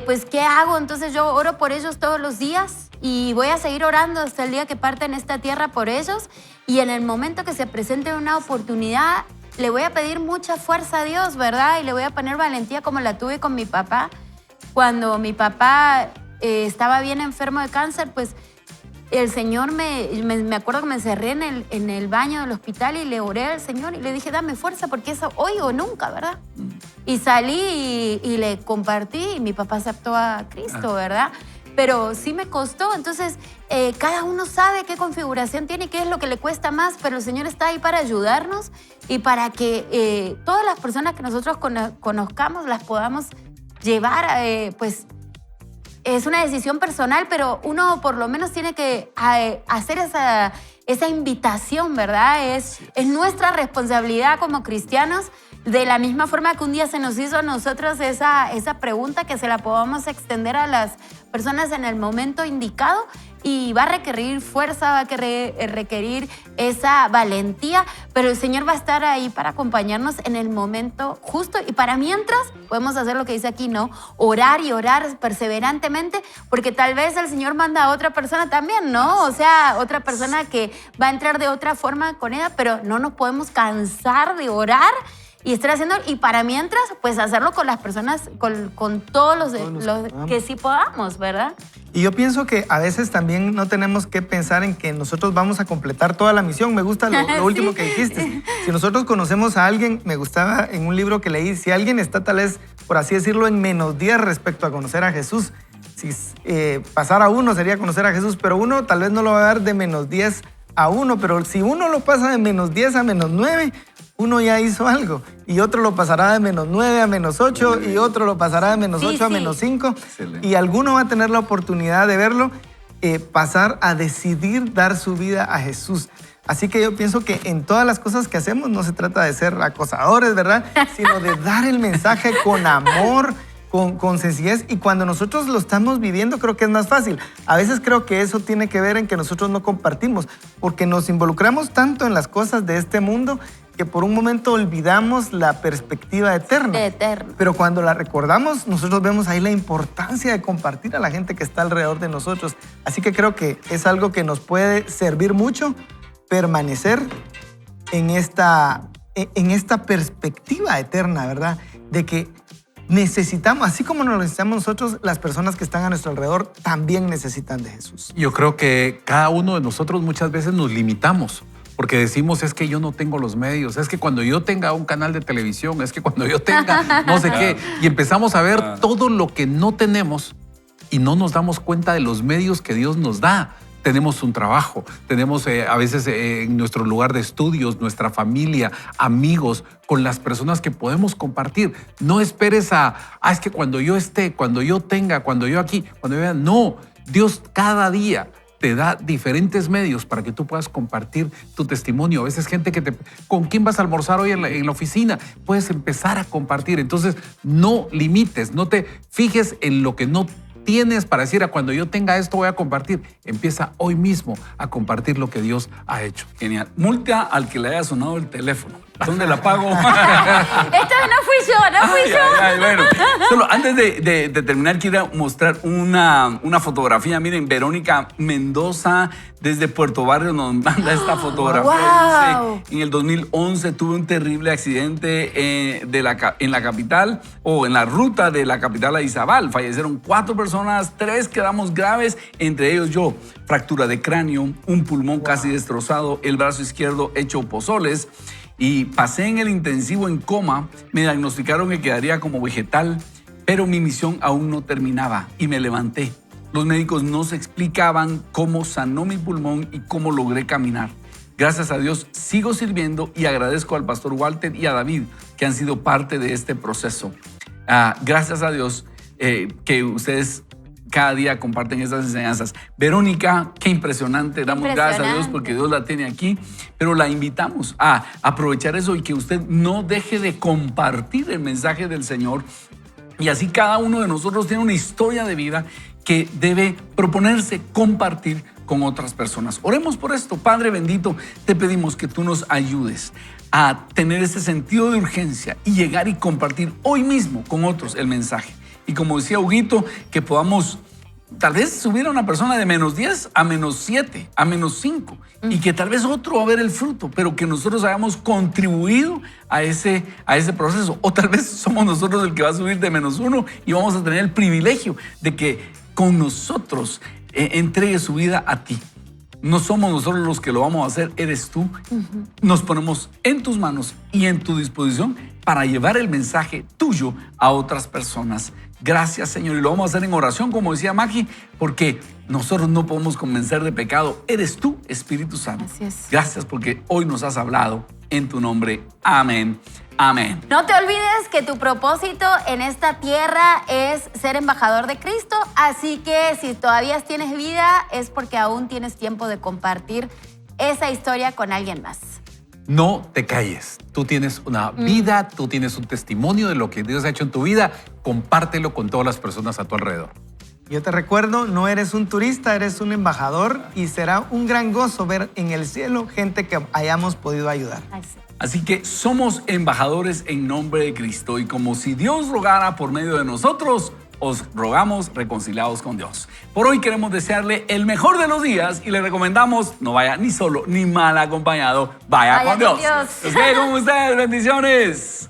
pues, ¿qué hago? Entonces yo oro por ellos todos los días y voy a seguir orando hasta el día que partan esta tierra por ellos. Y en el momento que se presente una oportunidad, le voy a pedir mucha fuerza a Dios, ¿verdad? Y le voy a poner valentía como la tuve con mi papá. Cuando mi papá estaba bien enfermo de cáncer, pues el Señor me acuerdo que me encerré en el baño del hospital y le oré al Señor y le dije, dame fuerza porque es hoy o nunca, ¿verdad? Y salí y le compartí y mi papá aceptó a Cristo, ¿verdad? Pero sí me costó. Entonces, cada uno sabe qué configuración tiene, qué es lo que le cuesta más, pero el Señor está ahí para ayudarnos y para que todas las personas que nosotros conozcamos las podamos llevar, pues es una decisión personal, pero uno por lo menos tiene que hacer esa invitación, ¿verdad? Es nuestra responsabilidad como cristianos. De la misma forma que un día se nos hizo a nosotros esa pregunta, que se la podamos extender a las personas en el momento indicado, y va a requerir fuerza, va a requerir esa valentía, pero el Señor va a estar ahí para acompañarnos en el momento justo, y para mientras podemos hacer lo que dice aquí, ¿no? Orar y orar perseverantemente, porque tal vez el Señor manda a otra persona también, ¿no? O sea, otra persona que va a entrar de otra forma con ella, pero no nos podemos cansar de orar y estar haciendo, y para mientras, pues hacerlo con las personas, con todos los que sí podamos, ¿verdad? Y yo pienso que a veces también no tenemos que pensar en que nosotros vamos a completar toda la misión. Me gusta lo último Sí. que dijiste. Si nosotros conocemos a alguien, me gustaba en un libro que leí, si alguien está tal vez, por así decirlo, en -10 respecto a conocer a Jesús, si pasar a uno sería conocer a Jesús, pero uno tal vez no lo va a dar de -10 a 1, pero si uno lo pasa de -10 a -9, uno ya hizo algo, y otro lo pasará de -9 a -8, y otro lo pasará de -8 a -5, Excelente. y alguno va a tener la oportunidad de verlo pasar a decidir dar su vida a Jesús. Así que yo pienso que en todas las cosas que hacemos no se trata de ser acosadores, ¿verdad? Sino de dar el mensaje con amor, con sencillez, y cuando nosotros lo estamos viviendo creo que es más fácil. A veces creo que eso tiene que ver en que nosotros no compartimos, porque nos involucramos tanto en las cosas de este mundo que por un momento olvidamos la perspectiva eterna. Eterno. Pero cuando la recordamos, nosotros vemos ahí la importancia de compartir a la gente que está alrededor de nosotros. Así que creo que es algo que nos puede servir mucho, permanecer en esta perspectiva eterna, ¿verdad? De que necesitamos, así como nos necesitamos nosotros, las personas que están a nuestro alrededor también necesitan de Jesús. Yo creo que cada uno de nosotros muchas veces nos limitamos porque decimos, es que yo no tengo los medios, es que cuando yo tenga un canal de televisión, es que cuando yo tenga no sé qué, y empezamos a ver todo lo que no tenemos y no nos damos cuenta de los medios que Dios nos da. Tenemos un trabajo, tenemos a veces en nuestro lugar de estudios, nuestra familia, amigos, con las personas que podemos compartir. No esperes es que cuando yo esté, cuando yo tenga, cuando yo aquí, cuando yo vea. No, Dios cada día te da diferentes medios para que tú puedas compartir tu testimonio. A veces gente ¿con quién vas a almorzar hoy en la oficina? Puedes empezar a compartir. Entonces, no limites, no te fijes en lo que no tienes para decir, cuando yo tenga esto voy a compartir. Empieza hoy mismo a compartir lo que Dios ha hecho. Genial. Multa al que le haya sonado el teléfono. ¿Dónde la pago? Esta no fui yo. Bueno, solo antes de terminar, quiero mostrar una fotografía. Miren, Verónica Mendoza desde Puerto Barrio nos manda esta fotografía. Wow. Dice, en el 2011 tuve un terrible accidente en la capital, o en la ruta de la capital a Izabal. Fallecieron 4 personas, 3 quedamos graves, entre ellos yo. Fractura de cráneo, un pulmón casi destrozado, el brazo izquierdo hecho pozoles. Y pasé en el intensivo en coma, me diagnosticaron que quedaría como vegetal, pero mi misión aún no terminaba y me levanté. Los médicos no se explicaban cómo sanó mi pulmón y cómo logré caminar. Gracias a Dios sigo sirviendo y agradezco al pastor Walter y a David que han sido parte de este proceso. Gracias a Dios que ustedes cada día comparten estas enseñanzas. Verónica, qué impresionante. Damos gracias a Dios porque Dios la tiene aquí, pero la invitamos a aprovechar eso y que usted no deje de compartir el mensaje del Señor. Y así cada uno de nosotros tiene una historia de vida que debe proponerse compartir con otras personas. Oremos por esto. Padre bendito, te pedimos que tú nos ayudes a tener ese sentido de urgencia y llegar y compartir hoy mismo con otros el mensaje. Y como decía Huguito, que podamos tal vez subir a una persona de -10 a -7, a -5, y que tal vez otro va a ver el fruto, pero que nosotros hayamos contribuido a ese proceso. O tal vez somos nosotros el que va a subir de -1 y vamos a tener el privilegio de que con nosotros entregue su vida a ti. No somos nosotros los que lo vamos a hacer, eres tú. Nos ponemos en tus manos y en tu disposición para llevar el mensaje tuyo a otras personas. Gracias, Señor. Y lo vamos a hacer en oración, como decía Maggie, porque nosotros no podemos convencer de pecado. Eres tú, Espíritu Santo. Así es. Gracias porque hoy nos has hablado en tu nombre. Amén. Amén. No te olvides que tu propósito en esta tierra es ser embajador de Cristo, así que si todavía tienes vida es porque aún tienes tiempo de compartir esa historia con alguien más. No te calles. Tú tienes una vida, tú tienes un testimonio de lo que Dios ha hecho en tu vida. Compártelo con todas las personas a tu alrededor. Yo te recuerdo, no eres un turista, eres un embajador y será un gran gozo ver en el cielo gente que hayamos podido ayudar. Así que somos embajadores en nombre de Cristo y como si Dios rogara por medio de nosotros, os rogamos reconciliados con Dios. Por hoy queremos desearle el mejor de los días y le recomendamos no vaya ni solo ni mal acompañado, vaya con Dios. Dios. Nos quedamos con ustedes, bendiciones.